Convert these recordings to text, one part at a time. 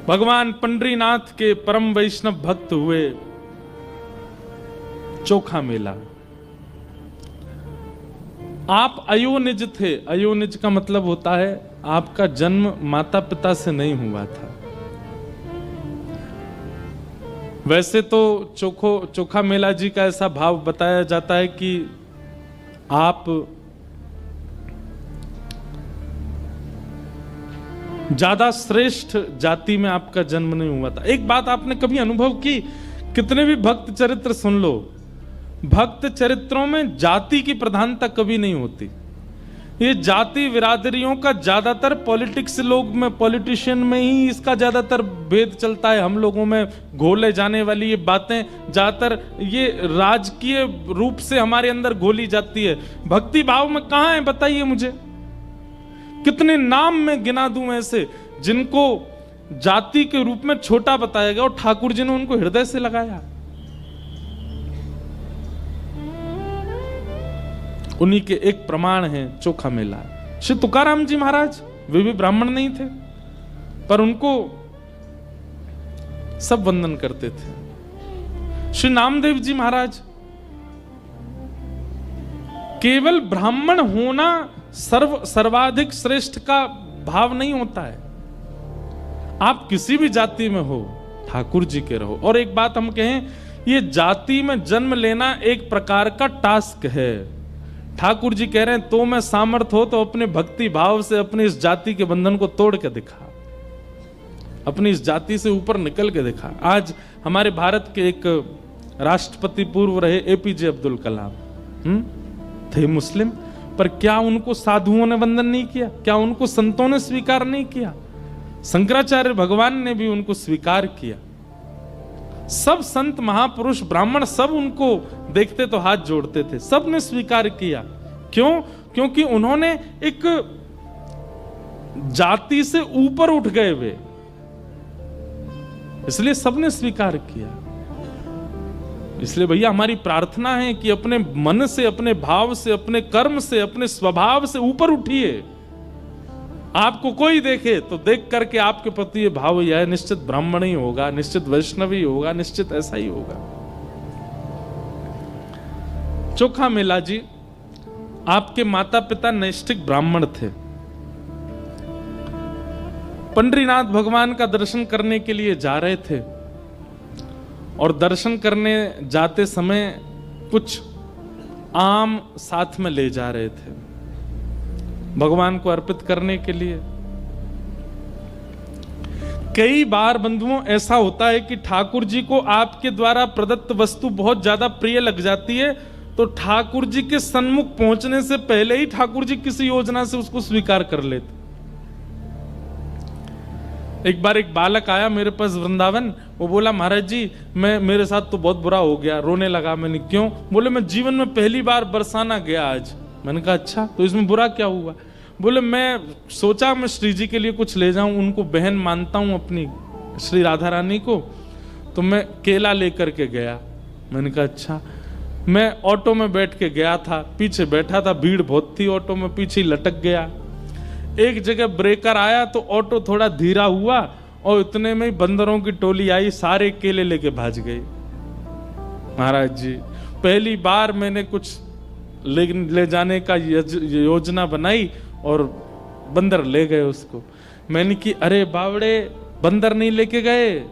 भगवान पंडरीनाथ के परम वैष्णव भक्त हुए। चोखा मेला। आप अयोनिज थे। अयोनिज का मतलब होता है आपका जन्म माता पिता से नहीं हुआ था। वैसे तो चोखा मेला जी का ऐसा भाव बताया जाता है कि आप ज्यादा श्रेष्ठ जाति में आपका जन्म नहीं हुआ था। एक बात आपने कभी अनुभव की, कितने भी भक्त चरित्र सुन लो, भक्त चरित्रों में जाति की प्रधानता कभी नहीं होती। ये जाति बिरादरियों का ज्यादातर पॉलिटिशियन में ही इसका ज्यादातर भेद चलता है। हम लोगों में घोले जाने वाली ये बातें ज्यादातर ये राजकीय रूप से हमारे अंदर घोली जाती है। भक्ति भाव में कहां है बताइए मुझे। कितने नाम में गिना दूं ऐसे जिनको जाति के रूप में छोटा बताया गया और ठाकुर जी ने उनको हृदय से लगाया। उन्हीं के एक प्रमाण है चोखा मेला। श्री तुकाराम जी महाराज वे भी ब्राह्मण नहीं थे, पर उनको सब वंदन करते थे। श्री नामदेव जी महाराज, केवल ब्राह्मण होना सर्वाधिक श्रेष्ठ का भाव नहीं होता है। आप किसी भी जाति में हो, ठाकुर जी के रहो। और एक बात हम कहें, ये जाति में जन्म लेना एक प्रकार का टास्क है। ठाकुर जी कह रहे हैं तो मैं सामर्थ हो तो अपने भक्ति भाव से अपनी इस जाति के बंधन को तोड़ के दिखा, अपनी इस जाति से ऊपर निकल के दिखा। आज हमारे भारत के एक राष्ट्रपति पूर्व रहे एपीजे अब्दुल कलाम थे मुस्लिम, पर क्या उनको साधुओं ने वंदन नहीं किया? क्या उनको संतों ने स्वीकार नहीं किया? शंकराचार्य भगवान ने भी उनको स्वीकार किया। सब संत महापुरुष ब्राह्मण सब उनको देखते तो हाथ जोड़ते थे, सब ने स्वीकार किया। क्यों? क्योंकि उन्होंने एक जाति से ऊपर उठ गए वे, इसलिए सबने स्वीकार किया। इसलिए भैया हमारी प्रार्थना है कि अपने मन से, अपने भाव से, अपने कर्म से, अपने स्वभाव से ऊपर उठिए। आपको कोई देखे तो देख करके आपके प्रति ये भाव यह है, निश्चित ब्राह्मण ही होगा, निश्चित वैष्णव ही होगा, निश्चित ऐसा ही होगा। चोखा मेला जी, आपके माता पिता नैष्ठिक ब्राह्मण थे। पंडरीनाथ भगवान का दर्शन करने के लिए जा रहे थे और दर्शन करने जाते समय कुछ आम साथ में ले जा रहे थे भगवान को अर्पित करने के लिए। कई बार बंधुओं ऐसा होता है कि ठाकुर जी को आपके द्वारा प्रदत्त वस्तु बहुत ज्यादा प्रिय लग जाती है, तो ठाकुर जी के सन्मुख पहुंचने से पहले ही ठाकुर जी किसी योजना से उसको स्वीकार कर लेते। एक बार एक बालक आया मेरे पास वृंदावन, वो बोला महाराज जी मेरे साथ तो बहुत बुरा हो गया, रोने लगा। मैंने क्यों? बोले मैं जीवन में पहली बार बरसाना गया आज। मैंने कहा अच्छा, तो इसमें बुरा क्या हुआ? बोले मैं सोचा मैं श्री जी के लिए कुछ ले जाऊं, उनको बहन मानता हूं अपनी श्री राधा रानी को, तो मैं केला लेकर के गया। मैंने कहा अच्छा। मैं ऑटो में बैठ के गया था, पीछे बैठा था, भीड़ बहुत थी ऑटो में, पीछे लटक गया। एक जगह ब्रेकर आया तो ऑटो थोड़ा धीरा हुआ और इतने में ही बंदरों की टोली आई, सारे केले लेके भाग गई। महाराज जी पहली बार मैंने कुछ ले जाने का योजना बनाई और बंदर ले गए उसको। मैंने कि अरे बावड़े, बंदर नहीं लेके गए।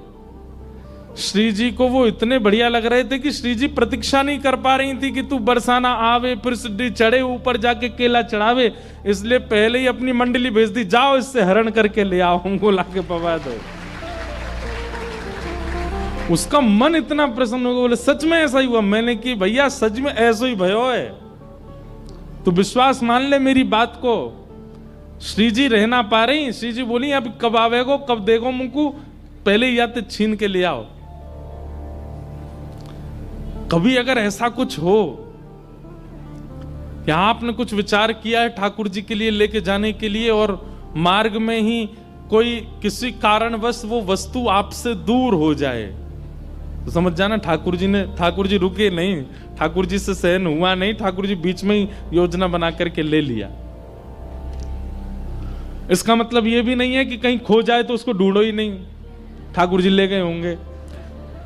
श्री जी को वो इतने बढ़िया लग रहे थे कि श्री जी प्रतीक्षा नहीं कर पा रही थी कि तू बरसाना आवे, फिर सीढ़ी चढ़े, ऊपर जाके केला चढ़ावे, इसलिए पहले ही अपनी मंडली भेज दी, जाओ इससे हरण करके ले आओ, हमको लाके पवा दो। उसका मन इतना प्रसन्न हो गया, बोले सच में ऐसा ही हुआ? मैंने कि भैया सच में ऐसा ही भयो है, तो विश्वास मान ले मेरी बात को। श्री जी रह ना पा रही, श्री जी बोली अब कब आवेगो, कब देखो मुझको, पहले ही आते छीन के ले आओ। कभी अगर ऐसा कुछ हो या आपने कुछ विचार किया है ठाकुर जी के लिए लेके जाने के लिए और मार्ग में ही कोई किसी कारणवश वो वस्तु आपसे दूर हो जाए, तो समझ जाना ठाकुर जी रुके नहीं, ठाकुर जी से सहन हुआ नहीं, ठाकुर जी बीच में ही योजना बना करके ले लिया। इसका मतलब ये भी नहीं है कि कहीं खो जाए तो उसको ढूंढो ही नहीं। ठाकुर जी ले गए होंगे।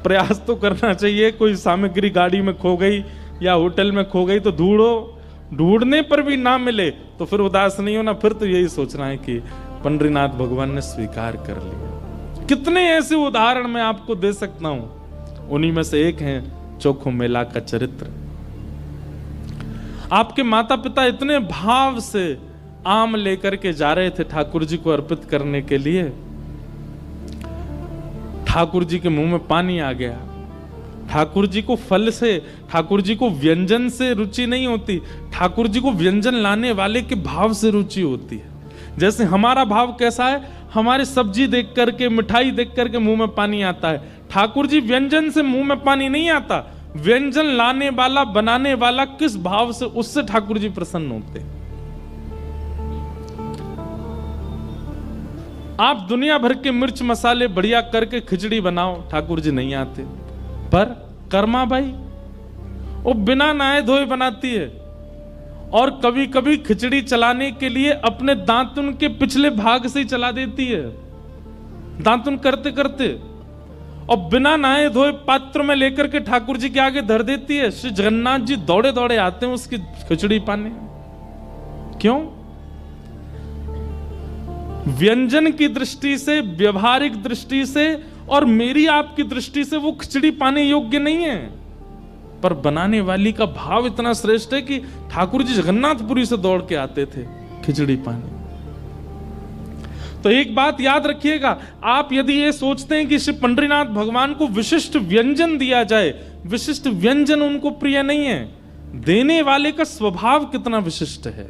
प्रयास तो करना चाहिए, कोई सामग्री गाड़ी में खो गई या होटल में खो गई तो ढूंढो, ढूंढने पर भी ना मिले तो फिर उदास नहीं होना, फिर तो यही सोचना है कि पंडरीनाथ भगवान ने स्वीकार कर लिया। कितने ऐसे उदाहरण मैं आपको दे सकता हूं, उन्हीं में से एक है चोखो मेला का चरित्र। आपके माता पिता इतने भाव से आम लेकर के जा रहे थे ठाकुर जी को अर्पित करने के लिए, ठाकुर जी के मुंह में पानी आ गया। ठाकुर जी को फल से, ठाकुर जी को व्यंजन से रुचि नहीं होती, ठाकुर जी को व्यंजन लाने वाले के भाव से रुचि होती है। जैसे हमारा भाव कैसा है, हमारे सब्जी देख करके, मिठाई देख करके मुंह में पानी आता है। ठाकुर जी व्यंजन से मुंह में पानी नहीं आता, व्यंजन लाने वाला, बनाने वाला किस भाव से, उससे ठाकुर जी प्रसन्न होते। आप दुनिया भर के मिर्च मसाले बढ़िया करके खिचड़ी बनाओ, ठाकुर जी नहीं आते। पर कर्मा बाई वो बिना नहाए धोए बनाती है, और कभी कभी खिचड़ी चलाने के लिए अपने दांतुन के पिछले भाग से ही चला देती है, दांतुन करते करते, और बिना नहाए धोए पात्र में लेकर के ठाकुर जी के आगे धर देती है। श्री जगन्नाथ जी दौड़े दौड़े आते हैं उसकी खिचड़ी पाने। क्यों? व्यंजन की दृष्टि से, व्यवहारिक दृष्टि से और मेरी आपकी दृष्टि से वो खिचड़ी पाने योग्य नहीं है, पर बनाने वाली का भाव इतना श्रेष्ठ है कि ठाकुर जी जगन्नाथपुरी से दौड़ के आते थे खिचड़ी पाने। तो एक बात याद रखिएगा, आप यदि ये सोचते हैं कि श्री पंडरीनाथ भगवान को विशिष्ट व्यंजन दिया जाए, विशिष्ट व्यंजन उनको प्रिय नहीं है, देने वाले का स्वभाव कितना विशिष्ट है,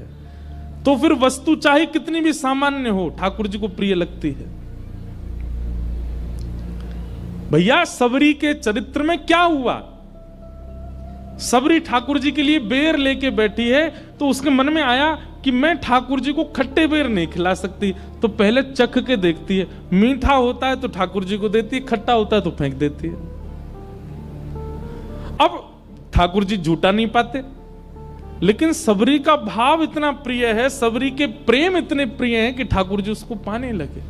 तो फिर वस्तु चाहे कितनी भी सामान्य हो ठाकुर जी को प्रिय लगती है। भैया सबरी के चरित्र में क्या हुआ? सबरी ठाकुर जी के लिए बेर लेके बैठी है, तो उसके मन में आया कि मैं ठाकुर जी को खट्टे बेर नहीं खिला सकती, तो पहले चख के देखती है, मीठा होता है तो ठाकुर जी को देती है, खट्टा होता है तो फेंक देती है। अब ठाकुर जी झूठा नहीं पाते, लेकिन सबरी का भाव इतना प्रिय है, सबरी के प्रेम इतने प्रिय हैं कि ठाकुर जी उसको पाने लगे।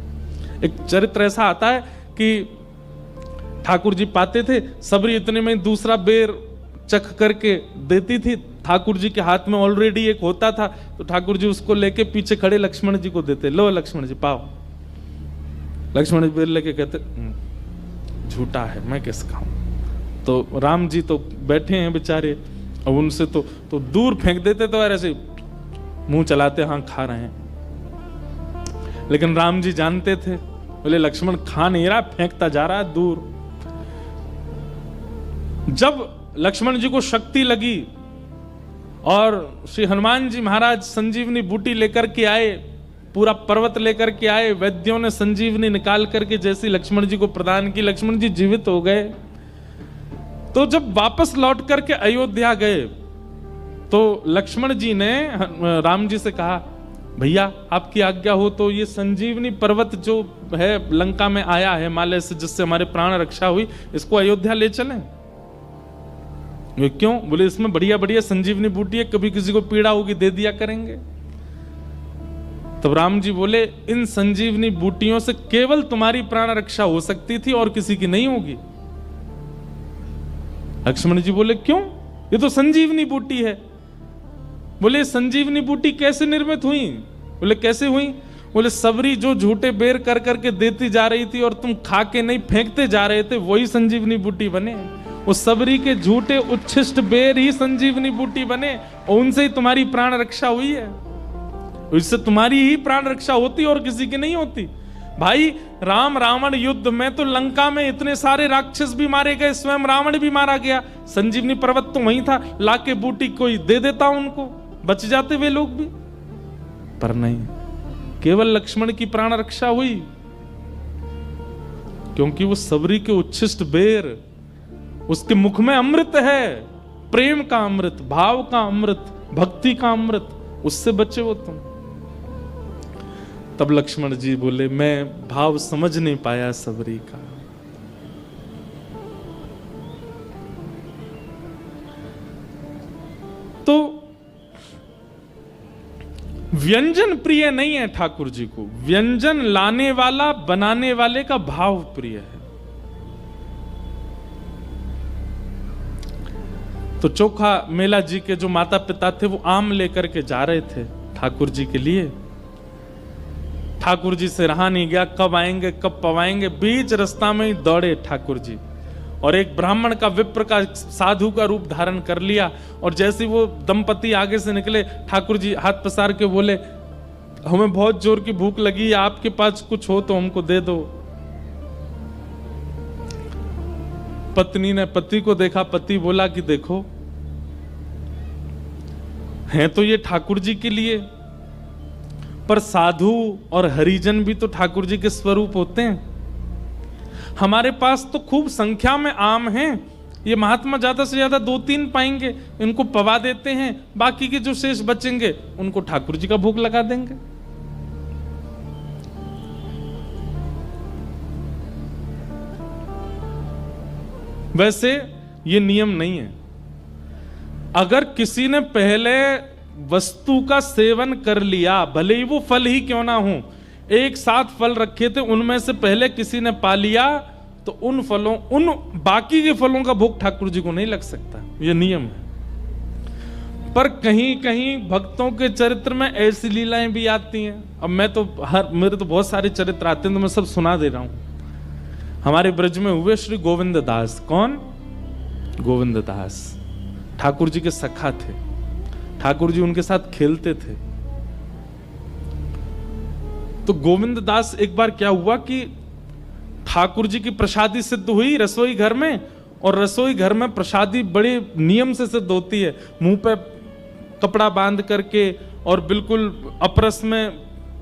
एक चरित्र ऐसा आता है कि ठाकुर जी पाते थे, सबरी इतने में दूसरा बेर चख करके देती थी, ठाकुर जी के हाथ में ऑलरेडी एक होता था, तो ठाकुर जी उसको लेके पीछे खड़े लक्ष्मण जी को देते, लो लक्ष्मण जी पाओ। लक्ष्मण जी बेर लेके कहते झूठा है, मैं कैसे खाऊं? तो राम जी तो बैठे हैं बेचारे, अब उनसे तो दूर फेंक देते, तो ऐसे मुंह चलाते, हाँ खा रहे हैं। लेकिन राम जी जानते थे, बोले लक्ष्मण खा नहीं रहा, फेंकता जा रहा है दूर। जब लक्ष्मण जी को शक्ति लगी और श्री हनुमान जी महाराज संजीवनी बूटी लेकर के आए, पूरा पर्वत लेकर के आए, वैद्यों ने संजीवनी निकाल करके जैसे लक्ष्मण जी को प्रदान की, लक्ष्मण जी जीवित हो गए। तो जब वापस लौट करके अयोध्या गए, तो लक्ष्मण जी ने राम जी से कहा, भैया आपकी आज्ञा हो तो ये संजीवनी पर्वत जो है लंका में आया है हिमालय से, जिससे हमारे प्राण रक्षा हुई, इसको अयोध्या ले चलें। क्यों? बोले इसमें बढ़िया बढ़िया संजीवनी बूटी है, कभी किसी को पीड़ा होगी दे दिया करेंगे। तब राम जी बोले, इन संजीवनी बूटियों से केवल तुम्हारी प्राण रक्षा हो सकती थी और किसी की नहीं होगी। लक्ष्मण जी बोले क्यों? ये तो संजीवनी बूटी है। बोले संजीवनी बूटी कैसे निर्मित हुई? बोले कैसे हुई? बोले सबरी जो झूठे बेर कर करके देती जा रही थी और तुम खा के नहीं फेंकते जा रहे थे, वही संजीवनी बूटी बने। वो सबरी के झूठे उच्छिष्ट बेर ही संजीवनी बूटी बने, और उनसे ही तुम्हारी प्राण रक्षा हुई है। इससे तुम्हारी ही प्राण रक्षा होती और किसी की नहीं होती। भाई राम रावण युद्ध में तो लंका में इतने सारे राक्षस भी मारे गए, स्वयं रावण भी मारा गया, संजीवनी पर्वत तो वहीं था, लाके बूटी कोई दे देता उनको, बच जाते वे लोग भी। पर नहीं, केवल लक्ष्मण की प्राण रक्षा हुई, क्योंकि वो सबरी के उच्छिष्ट बेर, उसके मुख में अमृत है, प्रेम का अमृत, भाव का अमृत, भक्ति का अमृत, उससे बचे हो तुम। तब लक्ष्मण जी बोले, मैं भाव समझ नहीं पाया सबरी का। तो व्यंजन प्रिय नहीं है ठाकुर जी को, व्यंजन लाने वाला, बनाने वाले का भाव प्रिय है। तो चोखा मेला जी के जो माता पिता थे वो आम लेकर के जा रहे थे ठाकुर जी के लिए। ठाकुर जी से रहा नहीं गया, कब आएंगे कब पवाएंगे, बीच रास्ता में ही दौड़े ठाकुर जी और एक ब्राह्मण का, विप्र का, साधु का रूप धारण कर लिया। और जैसे वो दंपति आगे से निकले, ठाकुर जी हाथ पसार के बोले, हमें बहुत जोर की भूख लगी है, आपके पास कुछ हो तो हमको दे दो। पत्नी ने पति को देखा, पति बोला कि देखो, हैं तो ये ठाकुर जी के लिए, पर साधु और हरिजन भी तो ठाकुर जी के स्वरूप होते हैं। हमारे पास तो खूब संख्या में आम हैं, ये महात्मा ज्यादा से ज्यादा 2-3 पाएंगे, इनको पवा देते हैं, बाकी के जो शेष बचेंगे उनको ठाकुर जी का भोग लगा देंगे। वैसे ये नियम नहीं है। अगर किसी ने पहले वस्तु का सेवन कर लिया, भले ही वो फल ही क्यों ना हो, एक साथ फल रखे थे, उनमें से पहले किसी ने पा लिया, तो उन फलों, उन बाकी के फलों का भोग ठाकुर जी को नहीं लग सकता, ये नियम है। पर कहीं कहीं भक्तों के चरित्र में ऐसी लीलाएं भी आती हैं। अब मेरे तो बहुत सारे चरित्र आते हैं, तो मैं सब सुना दे रहा हूं। हमारे ब्रज में हुए श्री गोविंद दास। कौन? गोविंद दास ठाकुर जी के सखा थे, ठाकुर जी उनके साथ खेलते थे। तो गोविंद दास, एक बार क्या हुआ कि ठाकुर जी की प्रसादी सिद्ध हुई रसोई घर में, और रसोई घर में प्रसादी बड़े नियम से सिद्ध होती है, मुंह पे कपड़ा बांध करके, और बिल्कुल अपरस में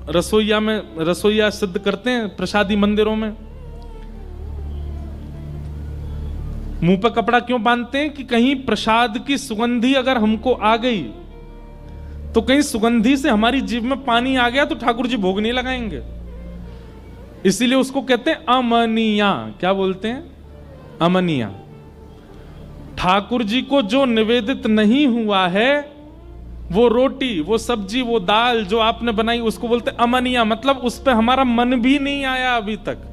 रसोईया सिद्ध करते हैं प्रसादी मंदिरों में। मुंह पे कपड़ा क्यों बांधते हैं? कि कहीं प्रसाद की सुगंधी अगर हमको आ गई, तो कहीं सुगंधी से हमारी जीभ में पानी आ गया तो ठाकुर जी भोग नहीं लगाएंगे। इसीलिए उसको कहते हैं अमनिया। क्या बोलते हैं? अमनिया। ठाकुर जी को जो निवेदित नहीं हुआ है, वो रोटी, वो सब्जी, वो दाल जो आपने बनाई, उसको बोलते हैं अमनिया। मतलब उस पर हमारा मन भी नहीं आया अभी तक,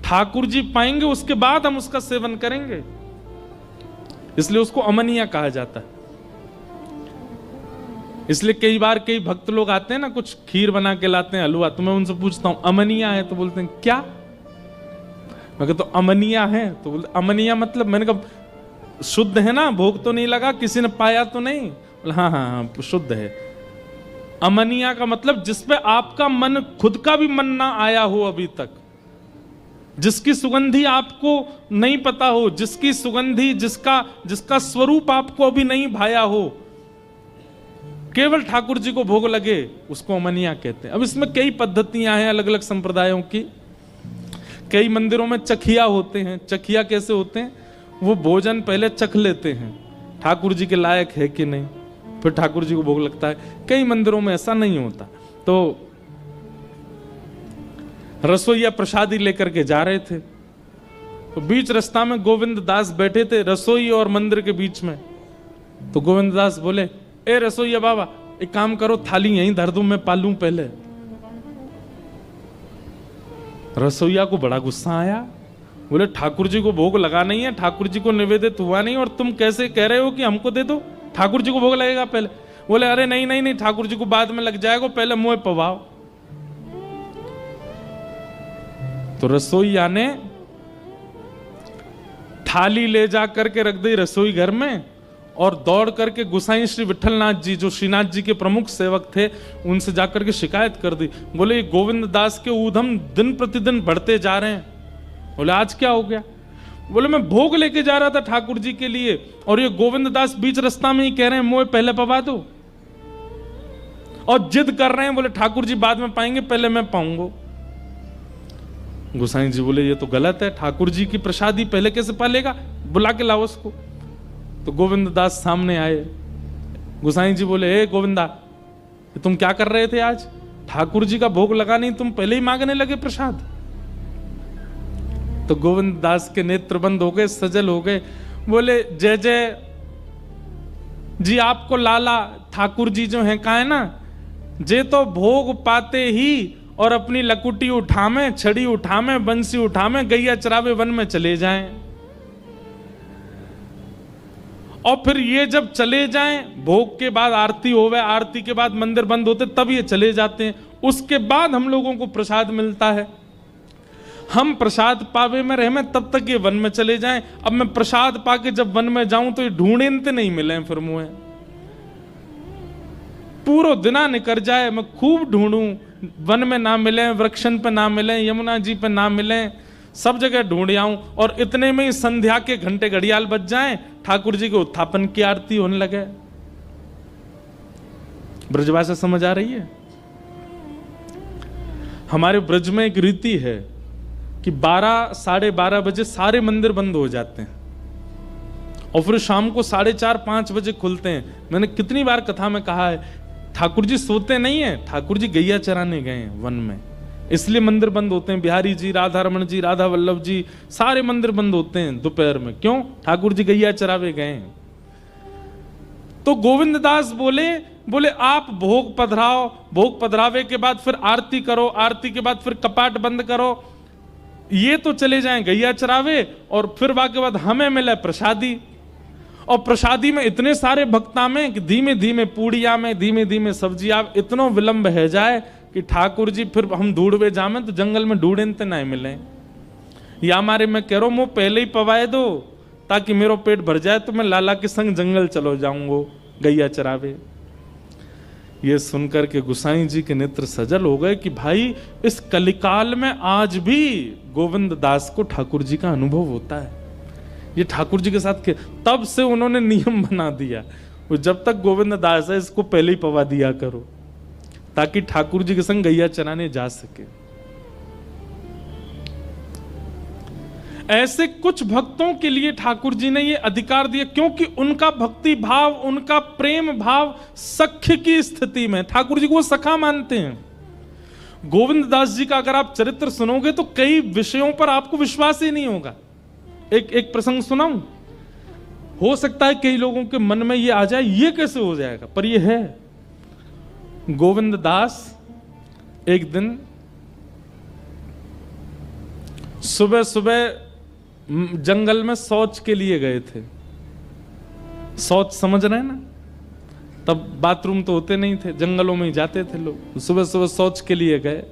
ठाकुर जी पाएंगे उसके बाद हम उसका सेवन करेंगे, इसलिए उसको अमनिया कहा जाता है। इसलिए कई बार कई भक्त लोग आते हैं ना, कुछ खीर बना के लाते हैं, हलवा, तो मैं उनसे पूछता हूं अमनिया है? तो बोलते हैं क्या? मैं कहता हूं अमनिया है, तो बोलते अमनिया मतलब, मैंने कहा शुद्ध है ना, भोग तो नहीं लगा, किसी ने पाया तो नहीं? हाँ हाँ हाँ शुद्ध है। अमनिया का मतलब जिसपे आपका मन, खुद का भी मन ना आया हो अभी तक, जिसकी सुगंधी आपको नहीं पता हो, जिसकी सुगंधी, जिसका स्वरूप आपको अभी नहीं भाया हो, केवल ठाकुर जी को भोग लगे, उसको अमनिया कहते हैं। अब इसमें कई पद्धतियां हैं अलग अलग संप्रदायों की। कई मंदिरों में चखिया होते हैं। चखिया कैसे होते हैं? वो भोजन पहले चख लेते हैं, ठाकुर जी के लायक है कि नहीं, फिर ठाकुर जी को भोग लगता है। कई मंदिरों में ऐसा नहीं होता। तो रसोईया प्रसादी लेकर के जा रहे थे, तो बीच रास्ता में गोविंद दास बैठे थे, रसोई और मंदिर के बीच में। तो गोविंद दास बोले, ए रसोईया बाबा, एक काम करो, थाली यहीं धर दूं, मैं पालूं पहले। रसोईया को बड़ा गुस्सा आया, बोले ठाकुर जी को भोग लगा नहीं है, ठाकुर जी को निवेदित हुआ नहीं, और तुम कैसे कह रहे हो कि हमको दे दो, ठाकुर जी को भोग लगेगा पहले। बोले अरे नहीं नहीं नहीं, ठाकुर जी को बाद में लग जाएगा, पहले मुंह पवाओ। तो रसोईया ने थाली ले जा करके रख दी रसोई घर में, और दौड़ करके गोसाई श्री विठलनाथ जी, जो श्रीनाथ जी के प्रमुख सेवक थे, उनसे जाकर के शिकायत कर दी। बोले गोविंद दास के ऊधम दिन प्रतिदिन बढ़ते जा रहे हैं। बोले आज क्या हो गया? बोले मैं भोग लेके जा रहा था ठाकुर जी के लिए, और ये गोविंद दास बीच रास्ता में ही कह रहे हैं मोए पहले पवा दो, और जिद कर रहे हैं, बोले ठाकुर जी बाद में पाएंगे, पहले मैं पाऊंगा। गोसाई जी बोले ये तो गलत है, ठाकुर जी की प्रसादी पहले कैसे पालेगा, बुला के लाओ उसको। तो गोविंद दास सामने आए। गोसाई जी बोले, ए गोविंदा, तुम क्या कर रहे थे आज? ठाकुर जी का भोग लगा नहीं, तुम पहले ही मांगने लगे प्रसाद। तो गोविंद दास के नेत्र बंद हो गए, सजल हो गए। बोले जय जय जी, आपको लाला ठाकुर जी जो है कहा है ना, जे तो भोग पाते ही और अपनी लकुटी उठामे, छड़ी उठामे, बंसी उठामे, गैया चरावे वन में चले जाएं। और फिर ये जब चले जाएं, भोग के बाद आरती होवे, आरती के बाद मंदिर बंद होते, तब ये चले जाते हैं। उसके बाद हम लोगों को प्रसाद मिलता है। हम प्रसाद पावे में रहे में तब तक ये वन में चले जाएं। अब मैं प्रसाद पाके जब वन में जाऊं तो ये ढूंढते नहीं मिले फिर मुझे। पूरा दिना निकल जाए, मैं खूब ढूंढूं, वन में ना मिले, वृक्षन पे ना मिले, यमुना जी पे ना मिले, सब जगह ढूंढ आऊं। और इतने में ही संध्या के घंटे घड़ियाल बज जाएं, ठाकुर जी के उत्थापन की आरती होने लगे। ब्रजभाषा समझ आ रही है? हमारे ब्रज में एक रीति है कि 12 साढ़े 12 बजे सारे मंदिर बंद हो जाते हैं और फिर शाम को 4:30 5 बजे खुलते हैं। मैंने कितनी बार कथा में कहा है, ठाकुर जी सोते नहीं है, ठाकुर जी गैया चराने गए हैं वन में, इसलिए मंदिर बंद होते हैं। बिहारी जी, राधा रमन जी, राधा वल्लभ जी, सारे मंदिर बंद होते हैं दोपहर में। क्यों? ठाकुर जी गैया चरावे गए हैं। तो गोविंद दास बोले आप भोग पधराओ, भोग पधरावे के बाद फिर आरती करो, आरती के बाद फिर कपाट बंद करो, ये तो चले जाएं गैया चरावे, और फिर बाकी बाद हमें मिले प्रसादी। और प्रसादी में इतने सारे भक्ता में कि धीमे धीमे पूड़िया में, धीमे धीमे सब्जियां, इतना विलंब है जाए कि ठाकुर जी फिर हम ढूंढवे जामे तो जंगल में ढूंढते नहीं मिले। या हमारे मैं कह रहा हूं, मुंह पहले ही पवाए दो ताकि मेरा पेट भर जाए तो मैं लाला के संग जंगल चलो जाऊंगो गैया चरावे। ये सुनकर के गुसाई जी के नेत्र सजल हो गए कि भाई इस कलिकाल में आज भी गोविंद दास को ठाकुर जी का अनुभव होता है। ये ठाकुर जी के साथ के तब से उन्होंने नियम बना दिया, वो जब तक गोविंद दास है इसको पहले ही पवा दिया करो ताकि ठाकुर जी के संग गैया चराने जा सके। ऐसे कुछ भक्तों के लिए ठाकुर जी ने ये अधिकार दिया क्योंकि उनका भक्ति भाव, उनका प्रेम भाव सख्य की स्थिति में, ठाकुर जी को वो सखा मानते हैं। गोविंद दास जी का अगर आप चरित्र सुनोगे तो कई विषयों पर आपको विश्वास ही नहीं होगा। एक प्रसंग सुनाऊं, हो सकता है कई लोगों के मन में ये आ जाए ये कैसे हो जाएगा, पर ये है। गोविंद दास एक दिन सुबह सुबह जंगल में शौच के लिए गए थे। शौच समझ रहे हैं ना? तब बाथरूम तो होते नहीं थे, जंगलों में ही जाते थे लोग। सुबह सुबह शौच के लिए गए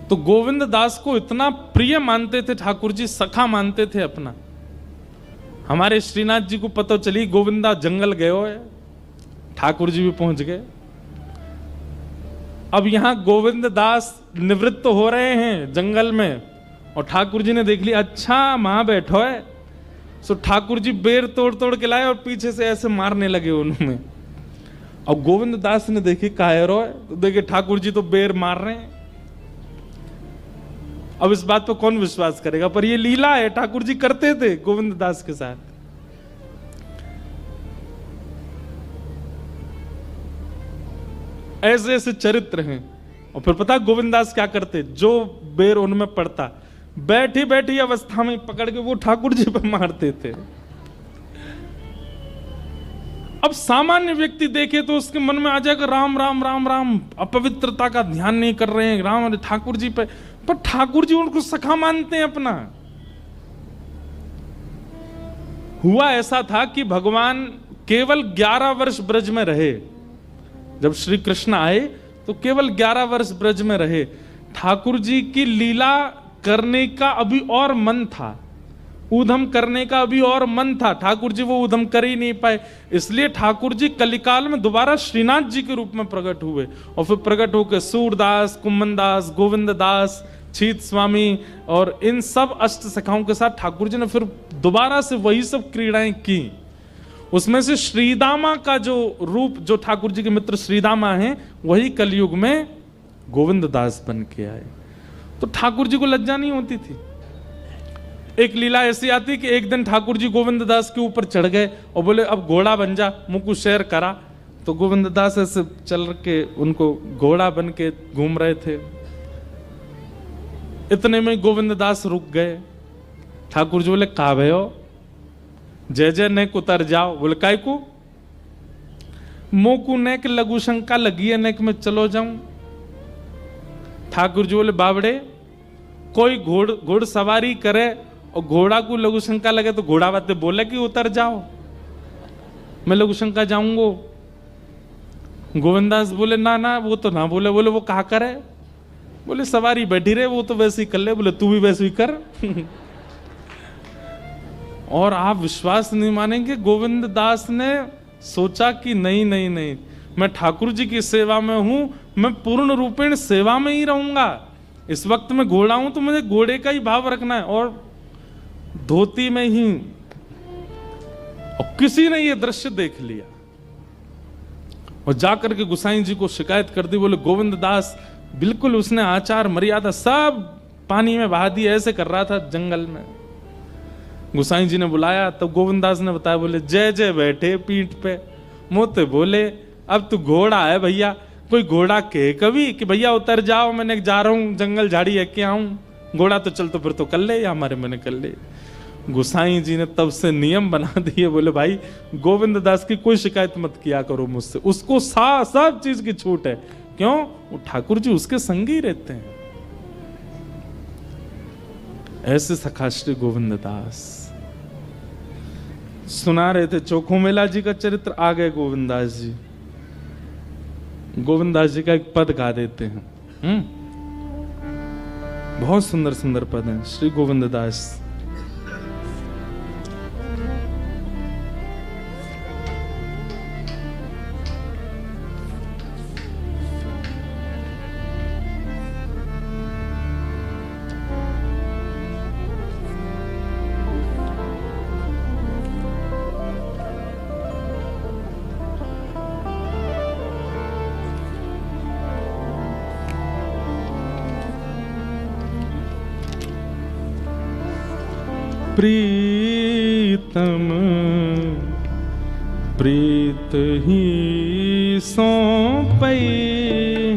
तो गोविंद दास को इतना प्रिय मानते थे ठाकुर जी, सखा मानते थे अपना। हमारे श्रीनाथ जी को पता चली गोविंदा जंगल गए हो, ठाकुर जी भी पहुंच गए। अब यहां गोविंद दास निवृत्त हो रहे हैं जंगल में और ठाकुर जी ने देख लिया, अच्छा मां बैठो है। सो ठाकुर जी बेर तोड़ तोड़ के लाए और पीछे से ऐसे मारने लगे उन्होंने। और गोविंद दास ने देखी कायरो है, तो देखे ठाकुर जी तो बेर मार रहे हैं। अब इस बात पर कौन विश्वास करेगा, पर ये लीला है, ठाकुर जी करते थे गोविंद दास के साथ। ऐसे ऐसे चरित्र हैं। और फिर पता गोविंद दास क्या करते, जो बेर उनमें पड़ता बैठी बैठी अवस्था में पकड़ के वो ठाकुर जी पे मारते थे। अब सामान्य व्यक्ति देखे तो उसके मन में आ जाएगा राम राम राम राम, अपवित्रता का ध्यान नहीं कर रहे हैं राम ठाकुर जी पे, पर ठाकुर जी उनको सखा मानते हैं अपना। हुआ ऐसा था कि भगवान केवल 11 वर्ष ब्रज में रहे। जब श्री कृष्ण आए तो केवल 11 वर्ष ब्रज में रहे। ठाकुर जी की लीला करने का अभी और मन था, ऊधम करने का अभी और मन था, ठाकुर जी वो ऊधम कर ही नहीं पाए। इसलिए ठाकुर जी कलिकाल में दोबारा श्रीनाथ जी के रूप में प्रकट हुए और फिर प्रकट होकर सूरदास, कुम्मनदास, गोविंद दास, छीत स्वामी और इन सब अष्ट सखाओं के साथ ठाकुर जी ने फिर दोबारा से वही सब क्रीड़ाएं की। उसमें से श्रीदामा का जो रूप, जो ठाकुर जी के मित्र श्रीदामा हैं, वही कलयुग में गोविंद दास बन के आए। तो ठाकुर जी को लज्जा नहीं होती थी। एक लीला ऐसी आती कि एक दिन ठाकुर जी गोविंद दास के ऊपर चढ़ गए और बोले अब घोड़ा बन जा, मुझको शेर करा। तो गोविंद दास ऐसे चल के उनको घोड़ा बन के घूम रहे थे। इतने में गोविंद दास रुक गए। ठाकुर जी बोले का भयो, जय जय नेक उतर जाओ। बोले काय को? मोकू नेक लघु शंका लगी है नेक में चलो जाऊं। ठाकुर जी बोले बावड़े, कोई घोड़ सवारी करे और घोड़ा को लघु शंका लगे तो घोड़ा बातें बोले कि उतर जाओ। मैं लघु शंका जाऊंगो। गोविंदास बोले ना ना वो तो ना बोले। बोले वो कहा करे? बोले सवारी बैठी रहे, वो तो वैसे ही कर ले। बोले तू भी वैसे ही कर। और आप विश्वास नहीं मानेंगे, गोविंद दास ने सोचा कि नहीं नहीं नहीं, मैं ठाकुर जी की सेवा में हूं, मैं पूर्ण रूपेण सेवा में ही रहूंगा। इस वक्त मैं घोड़ा हूं तो मुझे घोड़े का ही भाव रखना है, और धोती में ही। और किसी ने ये दृश्य देख लिया और जाकर के गुसाई जी को शिकायत कर दी। बोले गोविंद दास बिल्कुल उसने आचार मर्यादा सब पानी में बहा दी, ऐसे कर रहा था जंगल में। गुसाई जी ने बुलाया तब गोविंदास ने बताया। बोले जय जय बैठे पीठ पे, मोते बोले अब तू घोड़ा है भैया, कोई घोड़ा कहे कभी कि भैया उतर जाओ, मैंने जा रहा हूं जंगल झाड़ी है क्या आऊं, घोड़ा तो चल तो फिर तो कर ले या हमारे मैंने कर ले। गुसाई जी ने तब से नियम बना दिए। बोले भाई गोविंद दास की कोई शिकायत मत किया करो मुझसे, उसको सब चीज की छूट है। क्यों? वो ठाकुर जी उसके संग ही रहते हैं। ऐसे सखा श्री गोविंद दास सुना रहे थे चोखो मेला जी का चरित्र। आ गए गोविंदास जी। गोविंदास जी का एक पद गा देते हैं। बहुत सुंदर सुंदर पद हैं श्री गोविंद दास। प्रीतम प्रीत ही सौंपई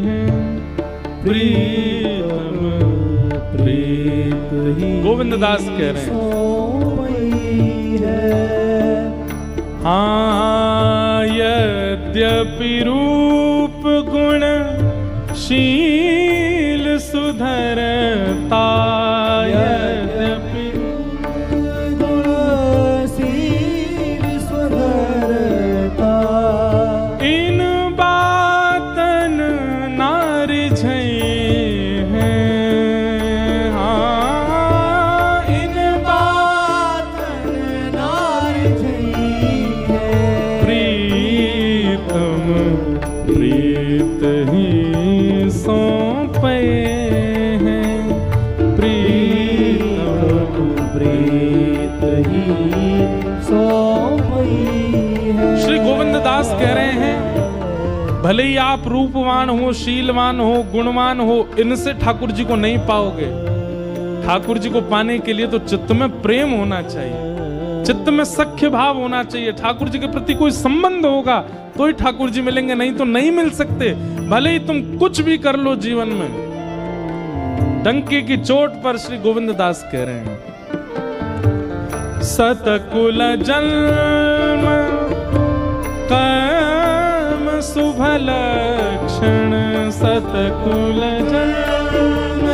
है, प्रीतम प्रीत ही गोविंद दास कह रहे हैं। हाँ यद्यपि रूप गुण शील सुधरता, कह रहे हैं भले ही आप रूपवान हो, शीलवान हो, गुणवान हो, इनसे ठाकुर जी को नहीं पाओगे। ठाकुर जी को पाने के लिए तो चित्त में प्रेम होना चाहिए, चित्त में सख्य भाव होना चाहिए, ठाकुर जी के प्रति कोई संबंध होगा तो ही ठाकुर जी मिलेंगे, नहीं तो नहीं मिल सकते। भले ही तुम कुछ भी कर लो जीवन में। डंके की चोट पर श्री गोविंद दास कह रहे हैं सतकुल जन्म कर्म शुभ लक्षण, सतकुल जन्म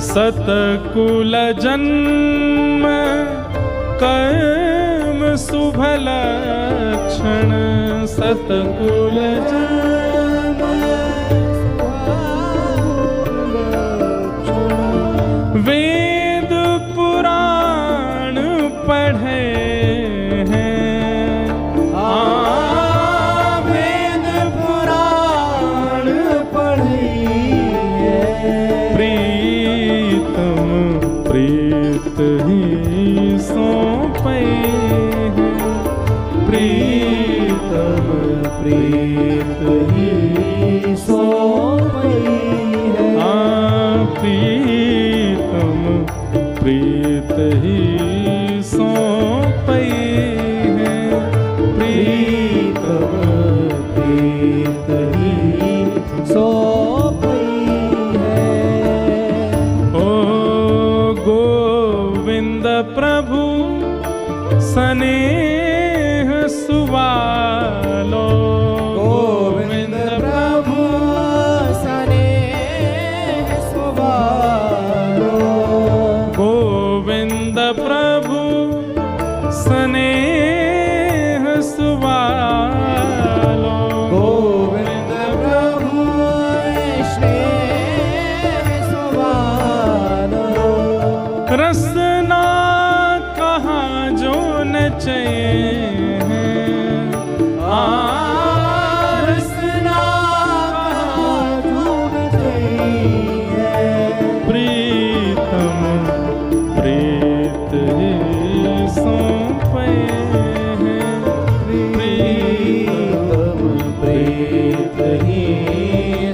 सतकुल जन्म कर्म शुभ लक्षण, सतकुल जन्म वेद पुराण पढ़े हैं, वेद पुराण पढ़े हैं, प्रीतम प्रीत ही सौंपे हैं, प्रीतम प्रीत ही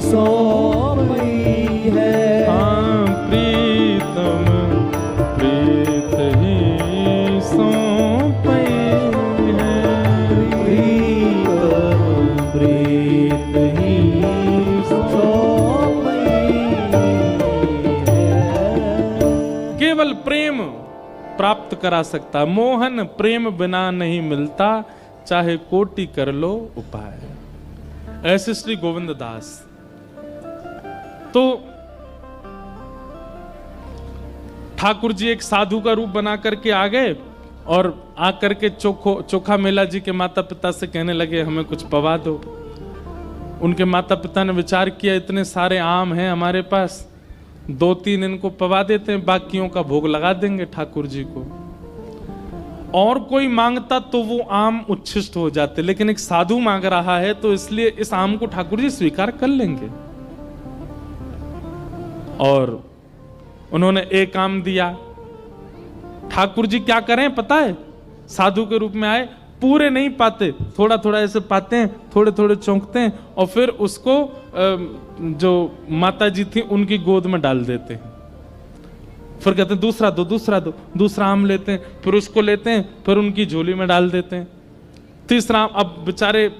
सोई है। हाँ प्रीतम प्रीत ही सोई है। प्रीतम प्रीत ही सोई है। केवल प्रेम प्राप्त करा सकता, मोहन प्रेम बिना नहीं मिलता, चाहे कोटि कर लो उपाय। ऐसे श्री गोविंद दास। तो ठाकुर जी एक साधु का रूप बना करके आ गए और आकर के चोखा मेला जी के माता पिता से कहने लगे हमें कुछ पवा दो। उनके माता पिता ने विचार किया इतने सारे आम हैं हमारे पास, 2-3 इनको पवा देते हैं, बाकियों का भोग लगा देंगे ठाकुर जी को। और कोई मांगता तो वो आम उच्छिष्ट हो जाते, लेकिन एक साधु मांग रहा है तो इसलिए इस आम को ठाकुर जी स्वीकार कर लेंगे। और उन्होंने एक आम दिया। ठाकुर जी क्या करें पता है, साधु के रूप में आए, पूरे नहीं पाते, थोड़ा थोड़ा ऐसे पाते हैं, थोड़े थोड़े चौंकते हैं और फिर उसको जो माता जी थी उनकी गोद में डाल देते हैं। फिर कहते हैं दूसरा दो, दूसरा दो, दूसरा आम लेते हैं, फिर उसको लेते हैं, फिर उनकी झोली में डाल देते हैं। तीसरा आम, अब बेचारे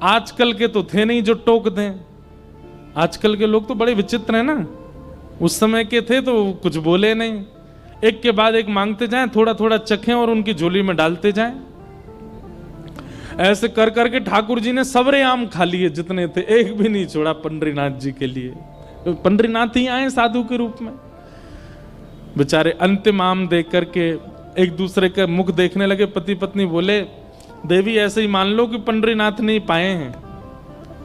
आजकल के तो थे नहीं जो टोक दें। आजकल के लोग तो बड़े विचित्र हैं ना, उस समय के थे तो कुछ बोले नहीं। एक के बाद एक मांगते जाएं, थोड़ा थोड़ा चखें और उनकी झोली में डालते जाएं। ऐसे कर करके ठाकुर जी ने सबरे आम खा लिए जितने थे, एक भी नहीं छोड़ा पंडरीनाथ जी के लिए। पंडरीनाथ ही आए साधु के रूप में। बेचारे अंतिम आम देख करके एक दूसरे के मुख देखने लगे। पति पत्नी बोले देवी ऐसे ही मान लो कि पंडरीनाथ नहीं पाए हैं,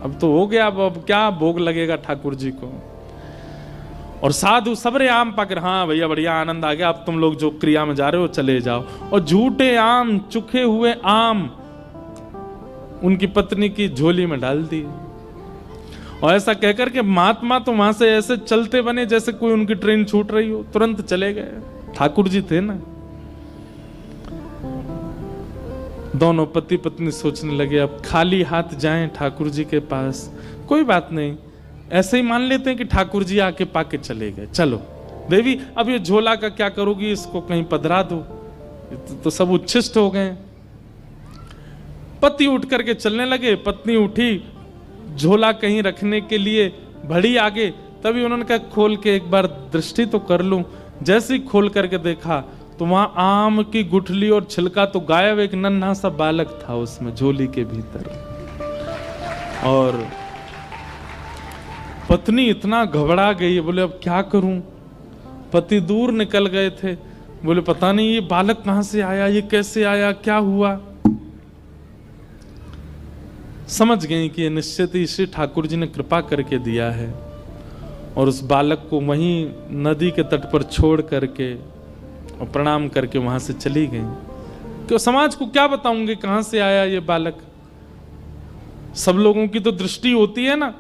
अब तो हो गया, अब क्या भोग लगेगा ठाकुर जी को। और साधु सबरे आम पाकर, हाँ भैया बढ़िया आनंद आ गया, अब तुम लोग जो क्रिया में जा रहे हो चले जाओ। और झूठे आम, चुखे हुए आम उनकी पत्नी की झोली में डाल दिए। और ऐसा कहकर के महात्मा तो वहां से ऐसे चलते बने जैसे कोई उनकी ट्रेन छूट रही हो, तुरंत चले गए। ठाकुर जी थे ना। दोनों पति पत्नी सोचने लगे अब खाली हाथ जाएं ठाकुर जी के पास, कोई बात नहीं, ऐसे ही मान लेते हैं कि ठाकुर जी आके पाके चले गए। चलो देवी अब ये झोला का क्या करोगी, इसको कहीं पधरा दो, तो सब उच्छिष्ट हो गए। पति उठ करके चलने लगे, पत्नी उठी झोला कहीं रखने के लिए बढ़ी आगे, तभी उन्होंने कहा खोल के एक बार दृष्टि तो कर लूं। जैसे ही खोल करके देखा तो वहां आम की गुठली और छिलका तो गायब, एक नन्हा सा बालक था उसमें झोली के भीतर। और पत्नी इतना घबरा गई, बोले अब क्या करूं। पति दूर निकल गए थे, बोले पता नहीं ये बालक कहां से आया, ये कैसे आया, क्या हुआ। समझ गई कि ये निश्चित ही श्री ठाकुर जी ने कृपा करके दिया है। और उस बालक को वहीं नदी के तट पर छोड़ करके और प्रणाम करके वहां से चली गई। क्यों समाज को क्या बताऊंगी कहां से आया ये बालक। सब लोगों की तो दृष्टि होती है ना,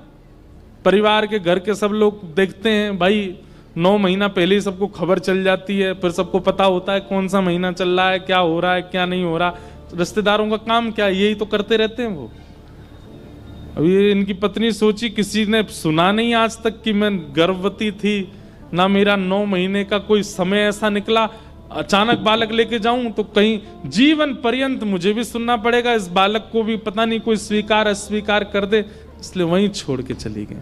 परिवार के घर के सब लोग देखते हैं भाई, 9 महीना पहले ही सबको खबर चल जाती है, फिर सबको पता होता है कौन सा महीना चल रहा है, क्या हो रहा है क्या नहीं हो रहा। रिश्तेदारों का काम क्या, यही तो करते रहते हैं वो। अब ये इनकी पत्नी सोची किसी ने सुना नहीं आज तक कि मैं गर्भवती थी, ना मेरा 9 महीने का कोई समय ऐसा निकला, अचानक बालक लेके जाऊं तो कहीं जीवन पर्यंत मुझे भी सुनना पड़ेगा, इस बालक को भी पता नहीं कोई स्वीकार अस्वीकार कर दे, इसलिए वहीं छोड़ के चली गई।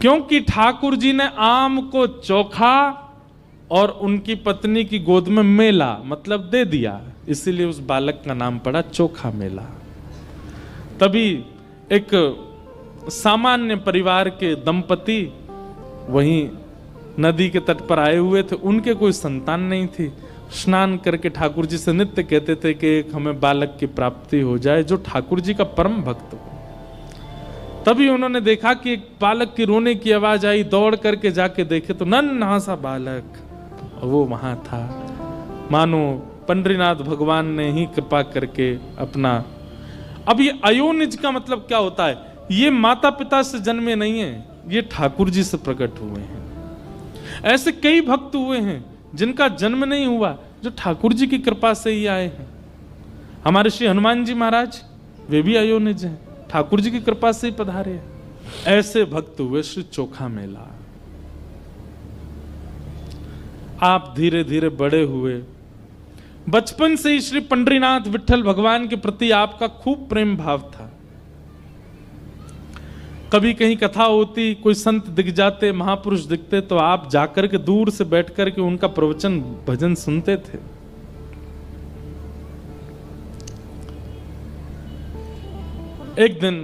क्योंकि ठाकुर जी ने आम को चोखा और उनकी पत्नी की गोद में मेला मतलब दे दिया, इसीलिए उस बालक का नाम पड़ा चोखा मेला। तभी एक सामान्य परिवार के दंपति वहीं नदी के तट पर आए हुए थे, उनके कोई संतान नहीं थी। स्नान करके ठाकुर जी से नित्य कहते थे कि एक हमें बालक की प्राप्ति हो जाए जो ठाकुर जी का परम भक्त हो। तभी उन्होंने देखा कि एक बालक की रोने की आवाज आई, दौड़ करके जाके देखे तो नन्हा सा बालक वो वहां था। मानो पंडरीनाथ भगवान ने ही कृपा करके अपना। अब ये अयोनिज का मतलब क्या होता है, ये माता पिता से जन्मे नहीं है, ये ठाकुर जी से प्रकट हुए हैं। ऐसे कई भक्त हुए हैं जिनका जन्म नहीं हुआ, जो ठाकुर जी की कृपा से ही आए हैं। हमारे श्री हनुमान जी महाराज वे भी अयोनिज हैं, ठाकुर जी की कृपा से ही पधारे। ऐसे भक्त हुए श्री चोखा मेला। आप धीरे धीरे बड़े हुए। बचपन से ही श्री पंडरीनाथ विठल भगवान के प्रति आपका खूब प्रेम भाव था। कभी कहीं कथा होती, कोई संत दिख जाते, महापुरुष दिखते, तो आप जाकर के दूर से बैठ कर के उनका प्रवचन भजन सुनते थे। एक दिन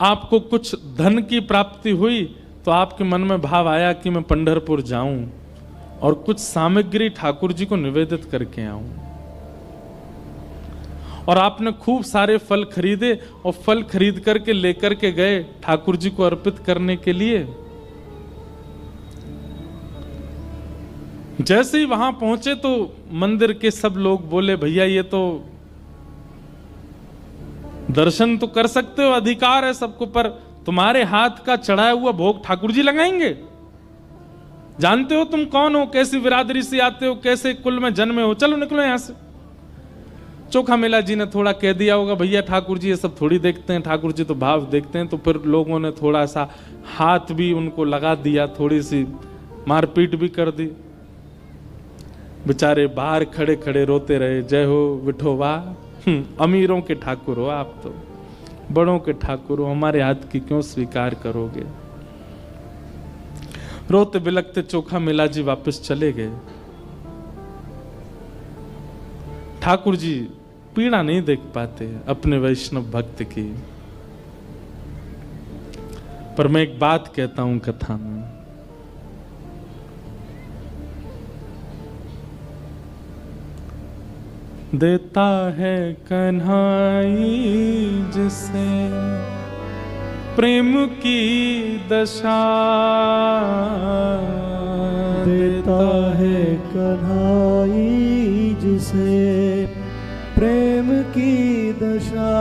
आपको कुछ धन की प्राप्ति हुई तो आपके मन में भाव आया कि मैं पंढरपुर जाऊं और कुछ सामग्री ठाकुर जी को निवेदित करके आऊं। और आपने खूब सारे फल खरीदे और फल खरीद करके लेकर के गए ठाकुर जी को अर्पित करने के लिए। जैसे ही वहां पहुंचे तो मंदिर के सब लोग बोले, भैया ये तो दर्शन तो कर सकते हो, अधिकार है सबको, पर तुम्हारे हाथ का चढ़ाया हुआ भोग ठाकुर जी लगाएंगे? जानते हो तुम कौन हो, कैसी बिरादरी से आते हो, कैसे कुल में जन्मे हो, चलो निकलो यहां से। चोखा मेला जी ने थोड़ा कह दिया होगा, भैया ठाकुर जी ये सब थोड़ी देखते हैं, ठाकुर जी तो भाव देखते हैं। तो फिर लोगों ने थोड़ा सा हाथ भी उनको लगा दिया, थोड़ी सी मारपीट भी कर दी। बेचारे बाहर खड़े खड़े रोते रहे, जय हो विठोबा, अमीरों के ठाकुर हो आप, तो बड़ों के ठाकुर हो, हमारे हाथ की क्यों स्वीकार करोगे। रोते बिलखते चोखा मेला जी वापस चले गए। ठाकुर जी पीड़ा नहीं देख पाते अपने वैष्णव भक्त की। पर मैं एक बात कहता हूं कथा में, देता है कन्हाई जिसे प्रेम की दशा, देता है कन्हाई जिसे प्रेम की दशा।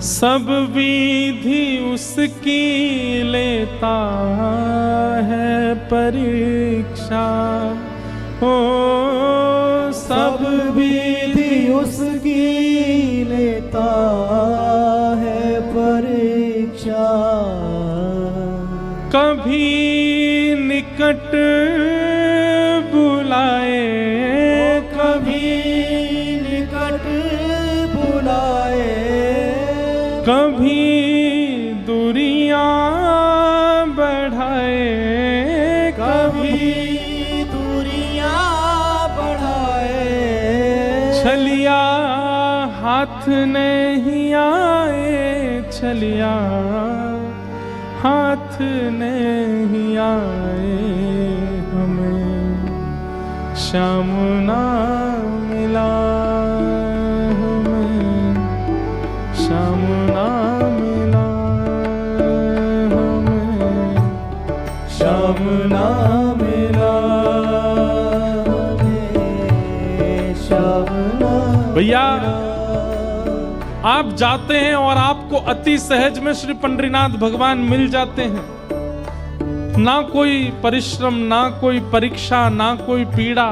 सब विधि उसकी लेता है परीक्षा, हो सब विधि उसकी लेता है परीक्षा। कभी निकट बुलाए, कभी निकट बुलाए, कभी दूरियां बढ़ाए, कभी दूरियां बढ़ाए। छलिया हाथ नहीं आए, छलिया हाथ नहीं आए, हमें श्याम ना मिला, हमें श्याम ना मिला, हमें श्याम ना मिला, हमें श्याम ना। भैया आप जाते हैं और आपको अति सहज में श्री पंडरीनाथ भगवान मिल जाते हैं। ना कोई परिश्रम, ना कोई परीक्षा, ना कोई पीड़ा।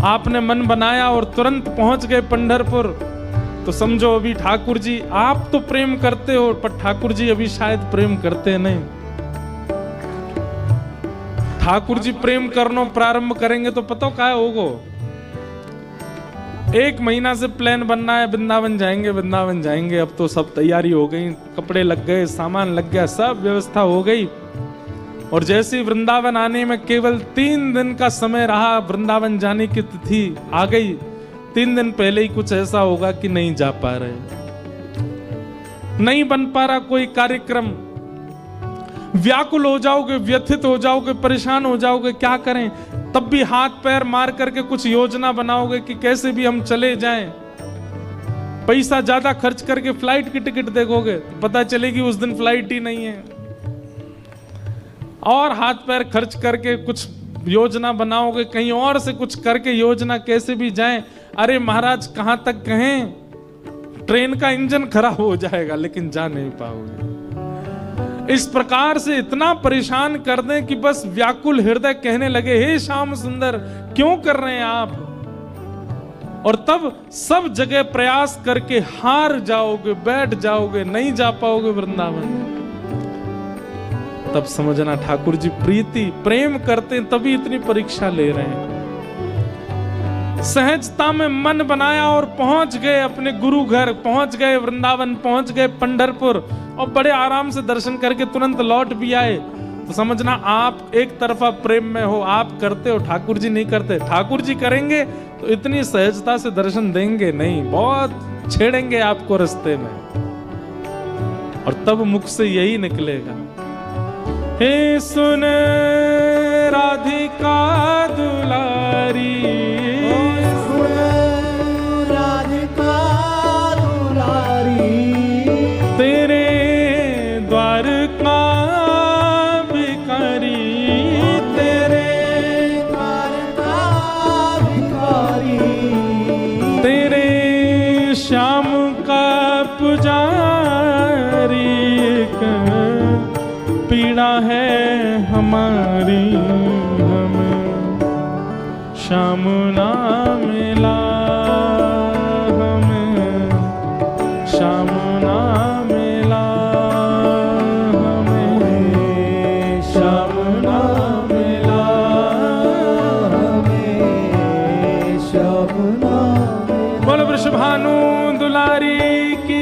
आपने मन बनाया और तुरंत पहुंच गए पंढरपुर। तो समझो अभी ठाकुर जी, आप तो प्रेम करते हो पर ठाकुर जी अभी शायद प्रेम करते नहीं। ठाकुर जी प्रेम करना प्रारंभ करेंगे तो पता क्या होगा, 1 महीना से प्लान बनना है, वृंदावन जाएंगे, वृंदावन जाएंगे। अब तो सब तैयारी हो गई, कपड़े लग गए, सामान लग गया, सब व्यवस्था हो गई। और जैसे ही वृंदावन आने में केवल 3 दिन का समय रहा, वृंदावन जाने की तिथि आ गई। 3 दिन पहले ही कुछ ऐसा होगा कि नहीं जा पा रहे, नहीं बन पा रहा कोई कार्यक्रम। व्याकुल हो जाओगे, व्यथित हो जाओगे, परेशान हो जाओगे, क्या करें। तब भी हाथ पैर मार करके कुछ योजना बनाओगे कि कैसे भी हम चले जाएं। पैसा ज्यादा खर्च करके फ्लाइट की टिकट देखोगे तो पता चलेगी उस दिन फ्लाइट ही नहीं है। और हाथ पैर खर्च करके कुछ योजना बनाओगे, कहीं और से कुछ करके योजना कैसे भी जाएं। अरे महाराज कहां तक कहें, ट्रेन का इंजन खराब हो जाएगा लेकिन जा नहीं पाओगे। इस प्रकार से इतना परेशान कर दें कि बस व्याकुल हृदय कहने लगे, हे श्याम सुंदर क्यों कर रहे हैं आप। और तब सब जगह प्रयास करके हार जाओगे, बैठ जाओगे, नहीं जा पाओगे वृंदावन में। तब समझना ठाकुर जी प्रीति प्रेम करते हैं, तभी इतनी परीक्षा ले रहे हैं। सहजता में मन बनाया और पहुंच गए अपने गुरु घर, पहुंच गए वृंदावन, पहुंच गए पंढरपुर, और बड़े आराम से दर्शन करके तुरंत लौट भी आए। तो समझना आप एक तरफा प्रेम में हो, आप करते हो, ठाकुर जी नहीं करते। ठाकुर जी करेंगे तो इतनी सहजता से दर्शन देंगे नहीं, बहुत छेड़ेंगे आपको रास्ते में, और तब मुख से यही निकलेगा, हे सुन राधिका दुलारी, सुन राधिका दुलारी, तेरे द्वार का भिखारी, तेरे द्वार का भिखारी, तेरे श्याम का पुजारी, एक पीड़ा है हमारी, हमें श्याम ना मिला, हमें श्याम ना मिला, हमें श्याम ना मिला, हमें श्याम ना मिला। बोल वृषभानु दुलारी की।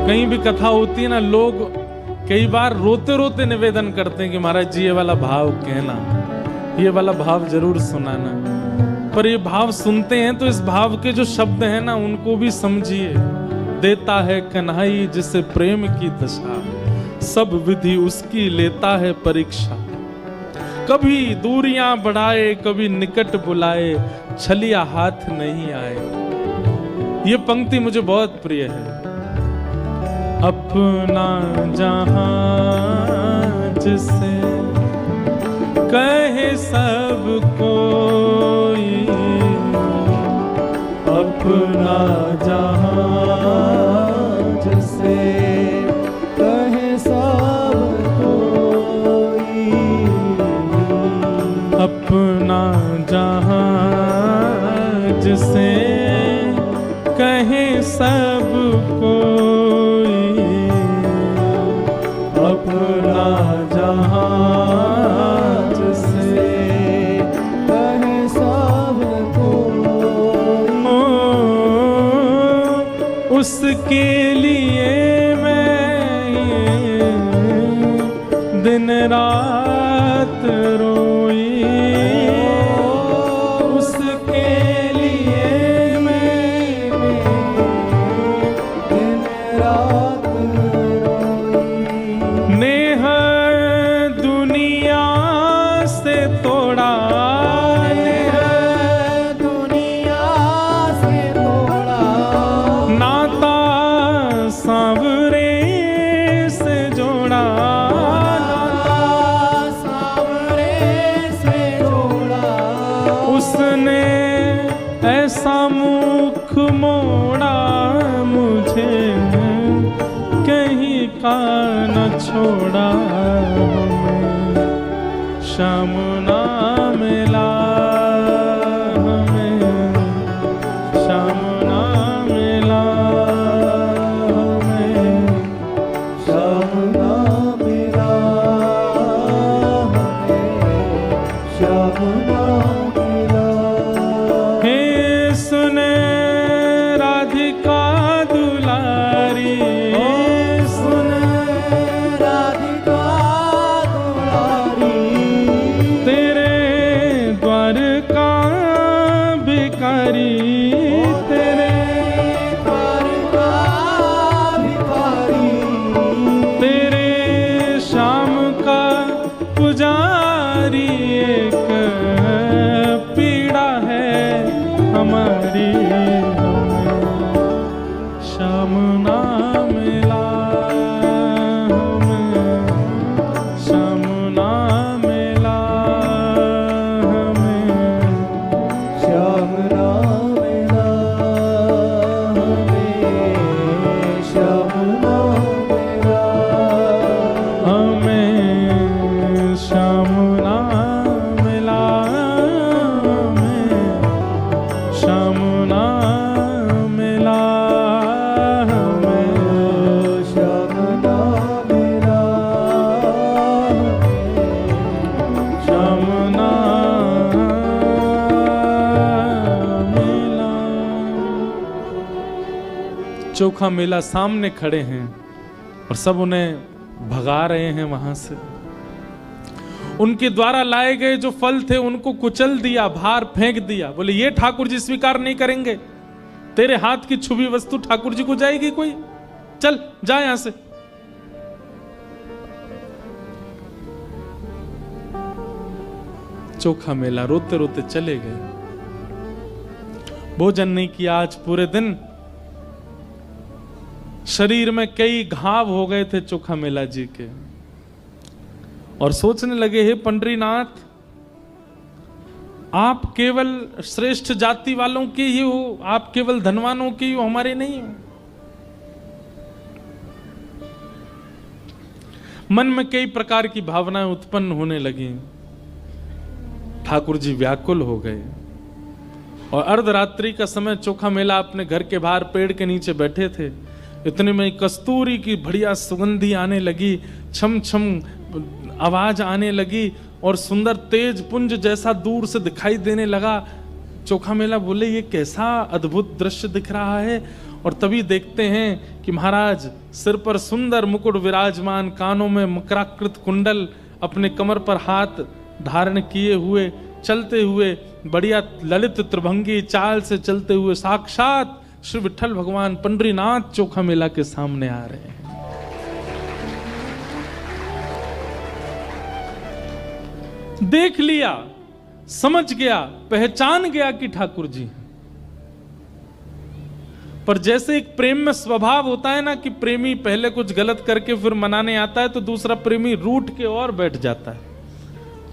कहीं भी कथा होती है ना, लोग कई बार रोते रोते निवेदन करते हैं कि महाराज जी ये वाला भाव कहना, ये वाला भाव जरूर सुनाना। पर ये भाव सुनते हैं तो इस भाव के जो शब्द हैं ना, उनको भी समझिए। देता है कन्हई जिसे प्रेम की दशा, सब विधि उसकी लेता है परीक्षा। कभी दूरियां बढ़ाए, कभी निकट बुलाए, छलिया हाथ नहीं आए। ये पंक्ति मुझे बहुत प्रिय है। अपना जहां जिसे कहे सब कोई, अपना जहां जिसे कहे सब कोई, अपना जहां जिसे कहे सब कोई, अपना जहां जिसे कहे सब कोई, उसके लिए मैं दिन रात रोई, उसके लिए मैं दिन रात रोई। नेह दुनिया से तोड़ा, नेह दुनिया से तोड़ा, नाता सांवरे से जोड़ा, सांवरे से जोड़ा, उसने ऐसा मुख मोड़ा, मुझे कहीं का न छोड़ा। हमें श्याम ना मिला, हमें श्याम ना मिला, हमें श्याम ना मिला, हमें श्याम ना मिला। हे श्याम ना मिला हमें, श्याम ना मिला हमें, श्याम ना मिला हमें, श्याम ना मिला हमें, श्याम ना मिला हमें, श्याम ना मिला हमें, श्याम ना मिला श्याम ना मिला। चोखा मेला सामने खड़े हैं और सब उन्हें भगा रहे हैं वहां से। उनके द्वारा लाए गए जो फल थे उनको कुचल दिया, बाहर फेंक दिया। बोले ये ठाकुर जी स्वीकार नहीं करेंगे, तेरे हाथ की छुपी वस्तु ठाकुर जी को जाएगी कोई? चल जा यहां से। चोखा मेला रोते रोते चले गए। भोजन नहीं किया आज पूरे दिन। शरीर में कई घाव हो गए थे चोखा मेला जी के, और सोचने लगे, हे पंडरीनाथ, आप केवल श्रेष्ठ जाति वालों के ही हो, आप केवल धनवानों के ही हो, हमारे नहीं हो। मन में कई प्रकार की भावनाएं उत्पन्न होने लगी। ठाकुर जी व्याकुल हो गए और अर्धरात्रि का समय चोखा मेला अपने घर के बाहर पेड़ के नीचे बैठे थे। इतने में कस्तूरी की बढ़िया सुगंधी आने लगी, छम छम आवाज आने लगी और सुंदर तेज पुंज जैसा दूर से दिखाई देने लगा। चोखा मेला बोले, ये कैसा अद्भुत दृश्य दिख रहा है। और तभी देखते हैं कि महाराज सिर पर सुंदर मुकुट विराजमान, कानों में मकराकृत कुंडल, अपने कमर पर हाथ धारण किए हुए, चलते हुए बढ़िया ललित त्रिभंगी चाल से चलते हुए साक्षात श्री विठ्ठल भगवान पंडरीनाथ चोखा मेला के सामने आ रहे हैं। देख लिया, समझ गया, पहचान गया कि ठाकुर जी हैं। पर जैसे एक प्रेम में स्वभाव होता है ना कि प्रेमी पहले कुछ गलत करके फिर मनाने आता है तो दूसरा प्रेमी रूठ के और बैठ जाता है।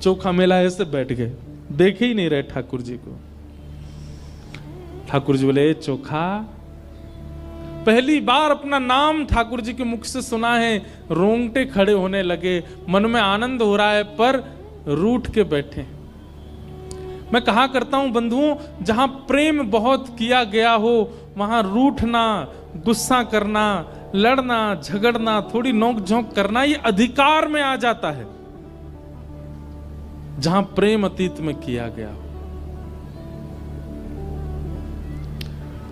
चोखा मेला ऐसे बैठ गए, देखे ही नहीं रहे ठाकुर जी को। ठाकुर जी बोले, चोखा, पहली बार अपना नाम ठाकुर जी के मुख से सुना है। रोंगटे खड़े होने लगे, मन में आनंद हो रहा है, पर रूठ के बैठे। मैं कहा करता हूं बंधुओं, जहां प्रेम बहुत किया गया हो वहां रूठना, गुस्सा करना, लड़ना, झगड़ना, थोड़ी नोक झोंक करना, ये अधिकार में आ जाता है। जहां प्रेम अतीत में किया गया हो।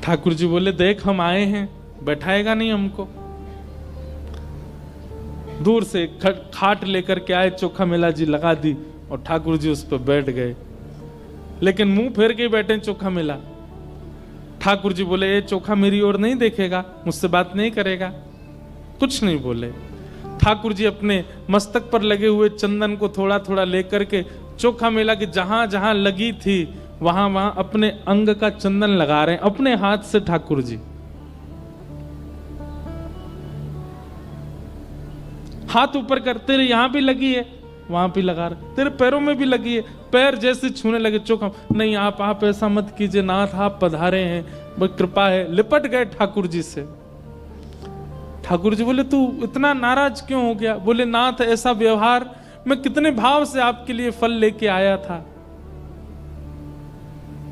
ठाकुर जी बोले, देख हम आए हैं, बैठाएगा नहीं हमको? दूर से खाट लेकर के आए, चोखा मेला जी लगा दी और ठाकुर जी उस पर बैठ गए। लेकिन मुंह फेर के बैठे चोखा मेला। ठाकुर जी बोले, ये चोखा मेरी ओर नहीं देखेगा, मुझसे बात नहीं करेगा, कुछ नहीं बोले। ठाकुर जी अपने मस्तक पर लगे हुए चंदन को थोड़ा थोड़ा लेकर के चोखा मेला की जहां जहां लगी थी वहां वहां अपने अंग का चंदन लगा रहे हैं अपने हाथ से। ठाकुर जी हाथ ऊपर कर, तेरे यहां भी लगी है, वहां भी लगा रहे, तेरे पैरों में भी लगी है। पैर जैसे छूने लगे, चोखा, नहीं आप ऐसा मत कीजिए नाथ, आप पधारे हैं, बस कृपा है। लिपट गए ठाकुर जी से। ठाकुर जी बोले, तू इतना नाराज क्यों हो गया? बोले, नाथ ऐसा व्यवहार, मैं कितने भाव से आपके लिए फल लेके आया था।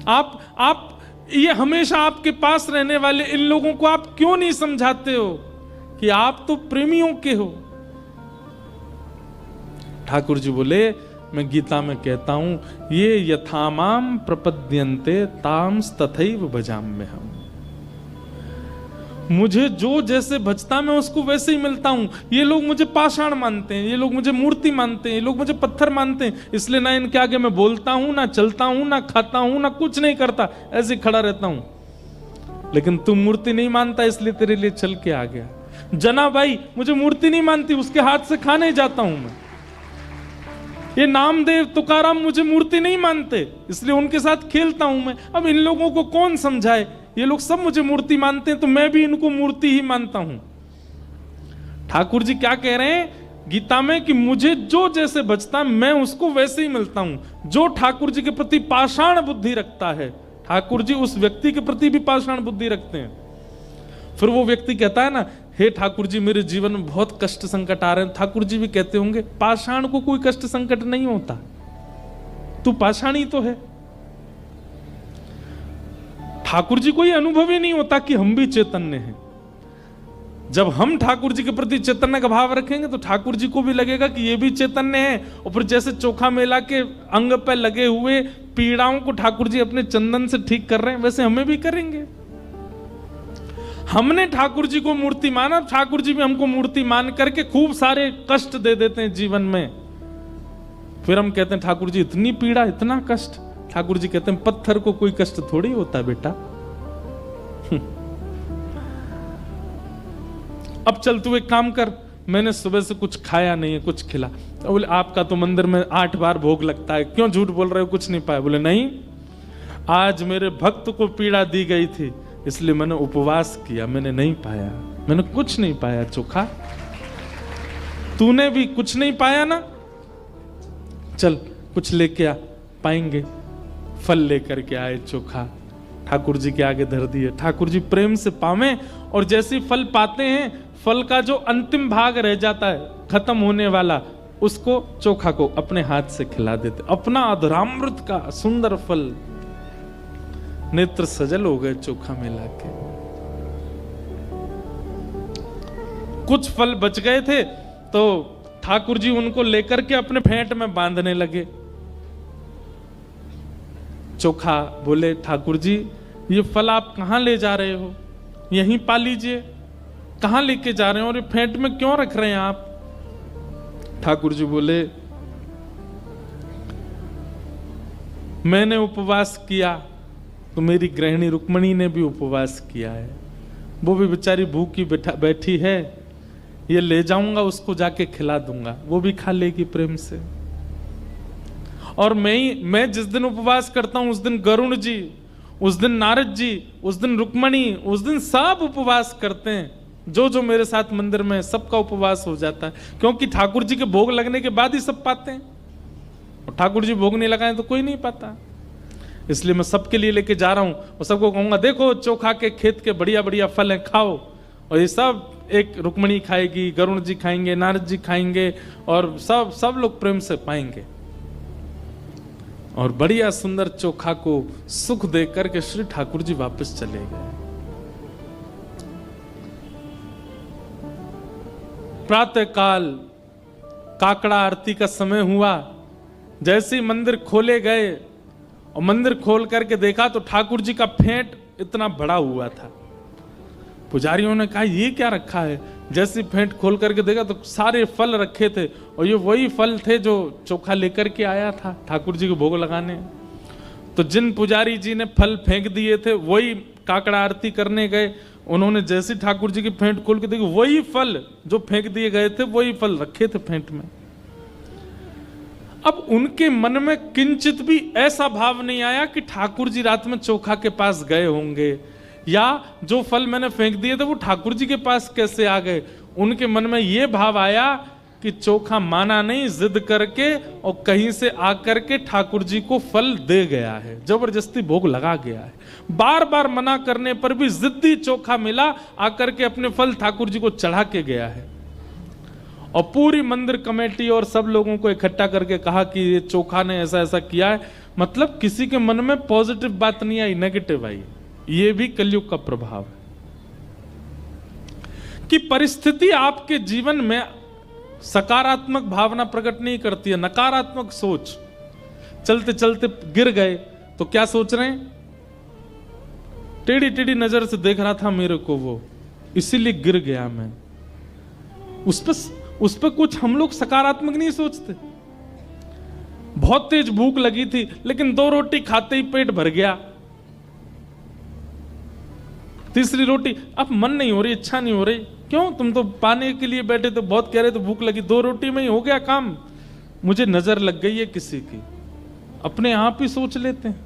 आप ये हमेशा आपके पास रहने वाले इन लोगों को आप क्यों नहीं समझाते हो कि आप तो प्रेमियों के हो? ठाकुर जी बोले, मैं गीता में कहता हूं, ये यथामाम प्रपद्यन्ते ताम्स तथैव भजाम्यहम्। मुझे जो जैसे भजता मैं उसको वैसे ही मिलता हूं। ये लोग मुझे पाषाण मानते हैं, ये लोग मुझे मूर्ति मानते हैं, ये लोग मुझे पत्थर मानते हैं, इसलिए ना इनके आगे मैं बोलता हूं, ना चलता हूं, ना खाता हूं, ना कुछ नहीं करता, ऐसे खड़ा रहता हूं। लेकिन तू मूर्ति नहीं मानता इसलिए तेरे लिए चल के आ गया। जना भाई मुझे मूर्ति नहीं मानती, उसके हाथ से खाने जाता हूं मैं। ये नामदेव तुकाराम मुझे मूर्ति नहीं मानते, इसलिए उनके साथ खेलता हूं मैं। अब इन लोगों को कौन समझाए ये लोग सब मुझे मूर्ति मानते हैं तो मैं भी इनको मूर्ति ही मानता हूं। ठाकुर जी क्या कह रहे हैं गीता में कि मुझे जो जैसे बचता मैं उसको वैसे ही मिलता हूं। जो ठाकुर जी के प्रति पाषाण बुद्धि रखता है, ठाकुर जी उस व्यक्ति के प्रति भी पाषाण बुद्धि रखते हैं। फिर वो व्यक्ति कहता है ना, हे ठाकुर जी मेरे जीवन में बहुत कष्ट संकट आ रहे हैं, ठाकुर जी भी कहते होंगे पाषाण को कोई कष्ट संकट नहीं होता, तू पाषाण ही तो है। ठाकुर जी को ये अनुभव ही नहीं होता कि हम भी चैतन्य हैं। जब हम ठाकुर जी के प्रति चैतन्य का भाव रखेंगे तो ठाकुर जी को भी लगेगा कि ये भी चैतन्य है। और फिर जैसे चोखा मेला के अंग पर लगे हुए पीड़ाओं को ठाकुर जी अपने चंदन से ठीक कर रहे हैं, वैसे हमें भी करेंगे। हमने ठाकुर जी को मूर्ति माना, ठाकुर जी भी हमको मूर्ति मान करके खूब सारे कष्ट दे देते हैं जीवन में। फिर हम कहते हैं ठाकुर जी इतनी पीड़ा, इतना कष्ट। ठाकुर जी कहते हैं पत्थर को कोई कष्ट थोड़ी होता बेटा। अब चल तू एक काम कर, मैंने सुबह से कुछ खाया नहीं है, कुछ खिला। तो बोले आपका तो मंदिर में 8 बार भोग लगता है, क्यों झूठ बोल रहे हो, कुछ नहीं पाया। बोले नहीं, आज मेरे भक्त को पीड़ा दी गई थी इसलिए मैंने उपवास किया, मैंने नहीं पाया, मैंने कुछ नहीं पाया। चोखा तूने भी कुछ नहीं पाया ना, चल कुछ लेके आ, पाएंगे। फल लेकर के आए, चोखा ठाकुर जी के आगे धर दिए। ठाकुर जी प्रेम से पावे और जैसे फल पाते हैं, फल का जो अंतिम भाग रह जाता है खत्म होने वाला, उसको चोखा को अपने हाथ से खिला देते। अपना अधरामृत का सुंदर फल, नेत्र सजल हो गए चोखा मिला के। कुछ फल बच गए थे तो ठाकुर जी उनको लेकर के अपने फेंट में बांधने लगे। चोखा बोले ठाकुर जी ये फल आप कहां ले जा रहे हो, यहीं पा लीजिए, कहां लेके जा रहे हो और ये फेंट में क्यों रख रहे हैं आप। ठाकुर जी बोले मैंने उपवास किया तो मेरी गृहिणी रुक्मणी ने भी उपवास किया है, वो भी बेचारी भूखी बैठी है, ये ले जाऊंगा उसको जाके खिला दूंगा, वो भी खा लेगी प्रेम से। और मैं जिस दिन उपवास करता हूं उस दिन गरुण जी, उस दिन नारद जी, उस दिन रुक्मणी, उस दिन सब उपवास करते हैं। जो जो मेरे साथ मंदिर में सबका उपवास हो जाता है, क्योंकि ठाकुर जी के भोग लगने के बाद ही सब पाते हैं। और ठाकुर जी भोग नहीं लगाए तो कोई नहीं पाता। इसलिए मैं सबके लिए लेके जा रहा हूं और सबको कहूंगा देखो चोखा के खेत के बढ़िया बढ़िया फल हैं, खाओ। और ये सब एक रुक्मणी खाएगी, गरुण जी खाएंगे, नारद जी खाएंगे और सब लोग प्रेम से पाएंगे। और बढ़िया सुंदर चोखा को सुख दे करके श्री ठाकुर जी वापस चले गए। प्रातः काल काकड़ा आरती का समय हुआ, जैसे ही मंदिर खोले गए और मंदिर खोल करके देखा तो ठाकुर जी का फेंट इतना बड़ा हुआ था। पुजारियों ने कहा ये क्या रखा है। जैसे फेंट खोल करके देखा तो सारे फल रखे थे और ये वही फल थे जो चोखा लेकर के आया था ठाकुर जी को भोग लगाने। तो जिन पुजारी जी ने फल फेंक दिए थे वही काकड़ा आरती करने गए, उन्होंने जैसे ठाकुर जी की फेंट खोल के देखी वही फल जो फेंक दिए गए थे वही फल रखे थे फेंट में। अब उनके मन में किंचित भी ऐसा भाव नहीं आया कि ठाकुर जी रात में चोखा के पास गए होंगे या जो फल मैंने फेंक दिए थे वो ठाकुर जी के पास कैसे आ गए। उनके मन में यह भाव आया कि चोखा माना नहीं, जिद करके और कहीं से आकर के ठाकुर जी को फल दे गया है, जबरदस्ती भोग लगा गया है। बार बार मना करने पर भी जिद्दी चोखा मिला, आकर के अपने फल ठाकुर जी को चढ़ा के गया है। और पूरी मंदिर कमेटी और सब लोगों को इकट्ठा करके कहा कि ये चोखा ने ऐसा ऐसा किया है। मतलब किसी के मन में पॉजिटिव बात नहीं आई, नेगेटिव आई। ये भी कलयुग का प्रभाव है कि परिस्थिति आपके जीवन में सकारात्मक भावना प्रकट नहीं करती है, नकारात्मक सोच। चलते चलते गिर गए तो क्या सोच रहे हैं, टेढ़ी टेढ़ी नजर से देख रहा था मेरे को वो, इसीलिए गिर गया मैं। उस पर कुछ हम लोग सकारात्मक नहीं सोचते। बहुत तेज भूख लगी थी लेकिन 2 रोटी खाते ही पेट भर गया, तीसरी रोटी अब मन नहीं हो रही, इच्छा नहीं हो रही। क्यों, तुम तो पाने के लिए बैठे थे, बहुत कह रहे थे भूख लगी, 2 रोटी में ही हो गया काम। मुझे नजर लग गई है किसी की, अपने आप ही सोच लेते हैं।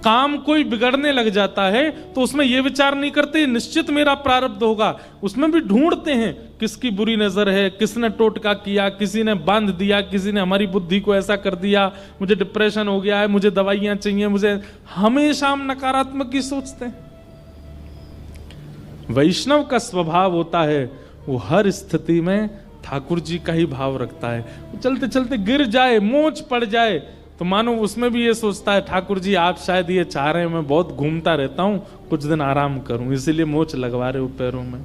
काम कोई बिगड़ने लग जाता है तो उसमें यह विचार नहीं करते निश्चित मेरा प्रारब्ध होगा, उसमें भी ढूंढते हैं किसकी बुरी नजर है, किसने टोटका किया, किसी ने बांध दिया, किसी ने हमारी बुद्धि को ऐसा कर दिया, मुझे डिप्रेशन हो गया है, मुझे दवाइयां चाहिए, मुझे, हमेशा हम नकारात्मक ही सोचते हैं। वैष्णव का स्वभाव होता है वो हर स्थिति में ठाकुर जी का ही भाव रखता है। चलते चलते गिर जाए, मोच पड़ जाए तो मानो उसमें भी ये सोचता है ठाकुर जी आप शायद ये चाह रहे हैं मैं बहुत घूमता रहता हूं, कुछ दिन आराम करूं, इसीलिए मोच लगवा रहे हो पैरों में।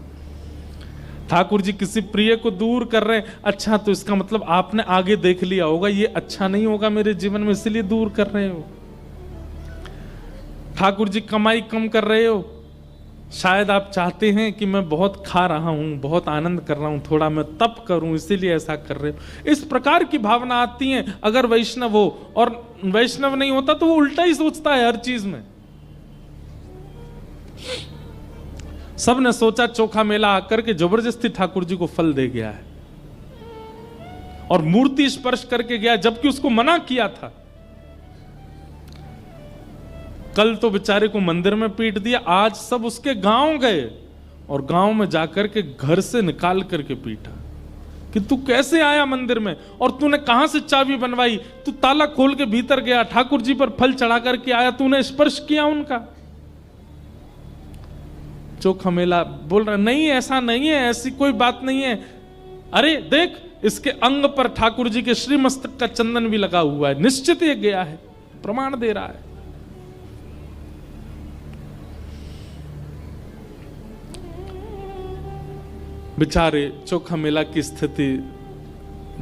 ठाकुर जी किसी प्रिय को दूर कर रहे हैं, अच्छा तो इसका मतलब आपने आगे देख लिया होगा ये अच्छा नहीं होगा मेरे जीवन में, इसीलिए दूर कर रहे हो। ठाकुर जी कमाई कम कर रहे हो, शायद आप चाहते हैं कि मैं बहुत खा रहा हूं, बहुत आनंद कर रहा हूं, थोड़ा मैं तप करूं, इसीलिए ऐसा कर रहे हो। इस प्रकार की भावना आती है अगर वैष्णव हो, और वैष्णव नहीं होता तो वो उल्टा ही सोचता है हर चीज में। सबने सोचा चोखा मेला आकर के जबरदस्ती ठाकुर जी को फल दे गया है और मूर्ति स्पर्श करके गया जबकि उसको मना किया था। कल तो बेचारे को मंदिर में पीट दिया, आज सब उसके गांव गए और गांव में जाकर के घर से निकाल करके पीटा कि तू कैसे आया मंदिर में और तूने कहां से चाबी बनवाई, तू ताला खोल के भीतर गया, ठाकुर जी पर फल चढ़ा करके आया, तूने स्पर्श किया उनका। चोखा मेला बोल रहा नहीं ऐसा नहीं है, ऐसी कोई बात नहीं है, अरे देख इसके अंग पर ठाकुर जी के श्री मस्तक का चंदन भी लगा हुआ है, निश्चित ये गया है, प्रमाण दे रहा है। बेचारे चोखा मेला की स्थिति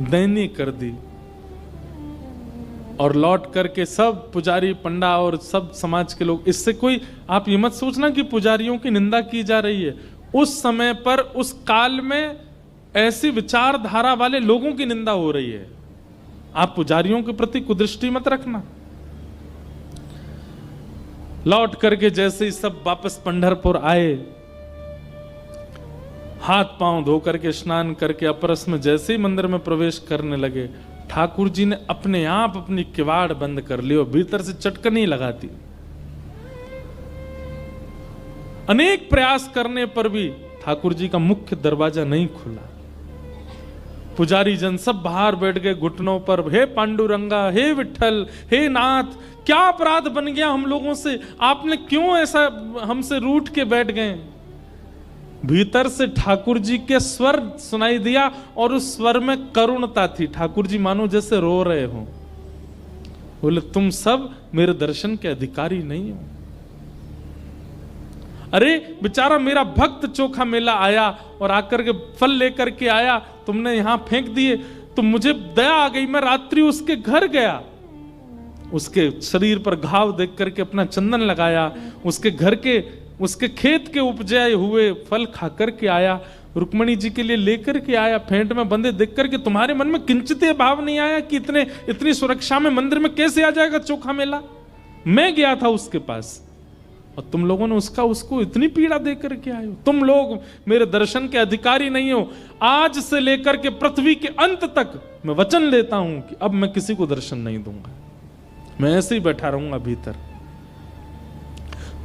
दयनीय कर दी और लौट करके सब पुजारी पंडा और सब समाज के लोग, इससे कोई आप ये मत सोचना कि पुजारियों की निंदा की जा रही है, उस समय पर उस काल में ऐसी विचारधारा वाले लोगों की निंदा हो रही है। आप पुजारियों के प्रति कुदृष्टि मत रखना। लौट करके जैसे ही सब वापस पंढरपुर आए, हाथ पांव धो करके स्नान करके अपरस में जैसे ही मंदिर में प्रवेश करने लगे, ठाकुर जी ने अपने आप अपनी किवाड़ बंद कर ली और भीतर से चटकनी लगाती। अनेक प्रयास करने पर भी ठाकुर जी का मुख्य दरवाजा नहीं खुला। पुजारी जन सब बाहर बैठ गए घुटनों पर, हे पांडुरंगा, हे विठल, हे नाथ, क्या अपराध बन गया हम लोगों से, आपने क्यों ऐसा हमसे रूठ के बैठ गए। भीतर से ठाकुर जी के स्वर सुनाई दिया और उस स्वर में करुणता थी, ठाकुर जी मानो जैसे रो रहे हो। बोले तुम सब मेरे दर्शन के अधिकारी नहीं हो। अरे बेचारा मेरा भक्त चोखा मेला आया और आकर के फल लेकर के आया, तुमने यहां फेंक दिए, तो मुझे दया आ गई, मैं रात्रि उसके घर गया, उसके शरीर पर घाव देख करके अपना चंदन लगाया, उसके घर के उसके खेत के उपजाए हुए फल खा करके आया, रुक्मणी जी के लिए लेकर के आया, फेंट में बंदे देख करके तुम्हारे मन में किंचित भाव नहीं आया कि इतनी सुरक्षा में मंदिर में कैसे आ जाएगा चोखा मेला। मैं गया था उसके पास और तुम लोगों ने उसको इतनी पीड़ा दे करके आए हो। तुम लोग मेरे दर्शन के अधिकारी नहीं हो। आज से लेकर के पृथ्वी के अंत तक मैं वचन लेता हूं कि अब मैं किसी को दर्शन नहीं दूंगा, मैं ऐसे ही बैठा रहूंगा भीतर।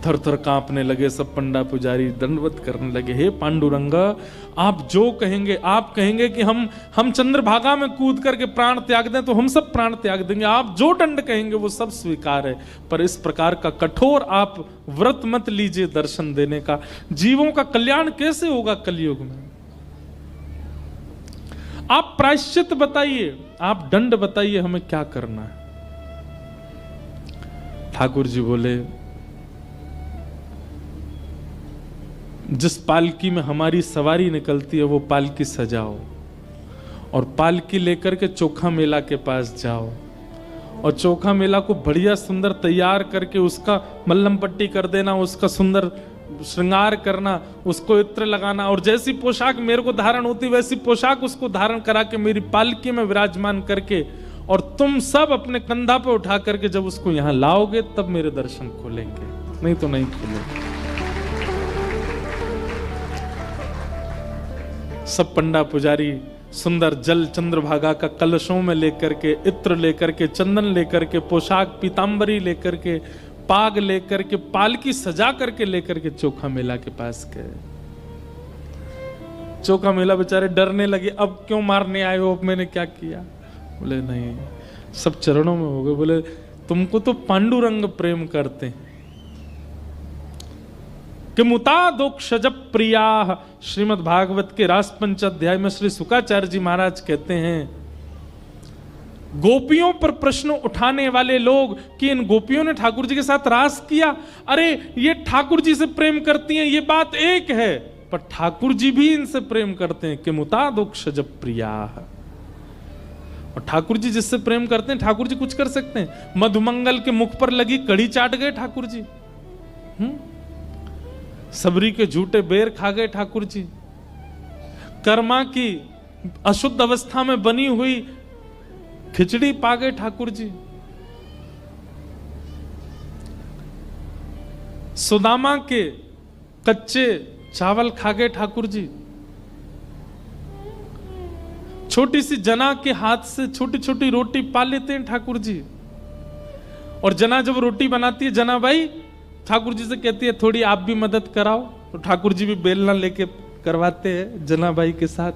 थर थर कांपने लगे सब पंडा पुजारी, दंडवत करने लगे, हे पांडुरंगा आप जो कहेंगे, आप कहेंगे कि हम चंद्रभागा में कूद करके प्राण त्याग दें तो हम सब प्राण त्याग देंगे, आप जो दंड कहेंगे वो सब स्वीकार है, पर इस प्रकार का कठोर आप व्रत मत लीजिए दर्शन देने का। जीवों का कल्याण कैसे होगा कलयुग में। आप प्रायश्चित बताइए, आप दंड बताइए, हमें क्या करना है। ठाकुर जी बोले जिस पालकी में हमारी सवारी निकलती है वो पालकी सजाओ और पालकी लेकर के चोखा मेला के पास जाओ और चोखा मेला को बढ़िया सुंदर तैयार करके उसका मल्लम पट्टी कर देना, उसका सुंदर श्रृंगार करना, उसको इत्र लगाना और जैसी पोशाक मेरे को धारण होती वैसी पोशाक उसको धारण करा के मेरी पालकी में विराजमान करके और तुम सब अपने कंधा पे उठा करके जब उसको यहां लाओगे तब मेरे दर्शन खोलेंगे, नहीं तो नहीं खोलेंगे। सब पंडा पुजारी सुंदर जल चंद्रभागा का कलशों में लेकर के, इत्र लेकर के, चंदन लेकर के, पोशाक पीतांबरी लेकर के पाग लेकर के, पालकी सजा करके लेकर के चोखा मेला के पास गए। चोखा मेला बेचारे डरने लगे, अब क्यों मारने आए हो, अब मैंने क्या किया? बोले नहीं, सब चरणों में हो गए। बोले तुमको तो पांडुरंग प्रेम करते हैं। कि मुतादोक्षज प्रिया, श्रीमद् भागवत के रास पंच अध्याय में श्री शुकाचार्य जी महाराज कहते हैं, गोपियों पर प्रश्न उठाने वाले लोग कि इन गोपियों ने ठाकुर जी के साथ रास किया, अरे ये ठाकुर जी से प्रेम करती हैं, ये बात एक है, पर ठाकुर जी भी इनसे प्रेम करते हैं। कि मुतादोक्षज प्रिया, और ठाकुर जी जिससे प्रेम करते हैं ठाकुर जी कुछ कर सकते हैं? मधुमंगल के मुख पर लगी कड़ी चाट गए ठाकुर जी। सबरी के झूठे बेर खा गए ठाकुर जी। कर्मा की अशुद्ध अवस्था में बनी हुई खिचड़ी पा गए ठाकुर जी। सुदामा के कच्चे चावल खा गए ठाकुर जी। छोटी सी जना के हाथ से छोटी छोटी रोटी पा लेते हैं ठाकुर जी। और जना जब रोटी बनाती है, जना भाई ठाकुर जी से कहती है थोड़ी आप भी मदद कराओ, तो ठाकुर जी भी बेलना लेके करवाते हैं जना भाई के साथ।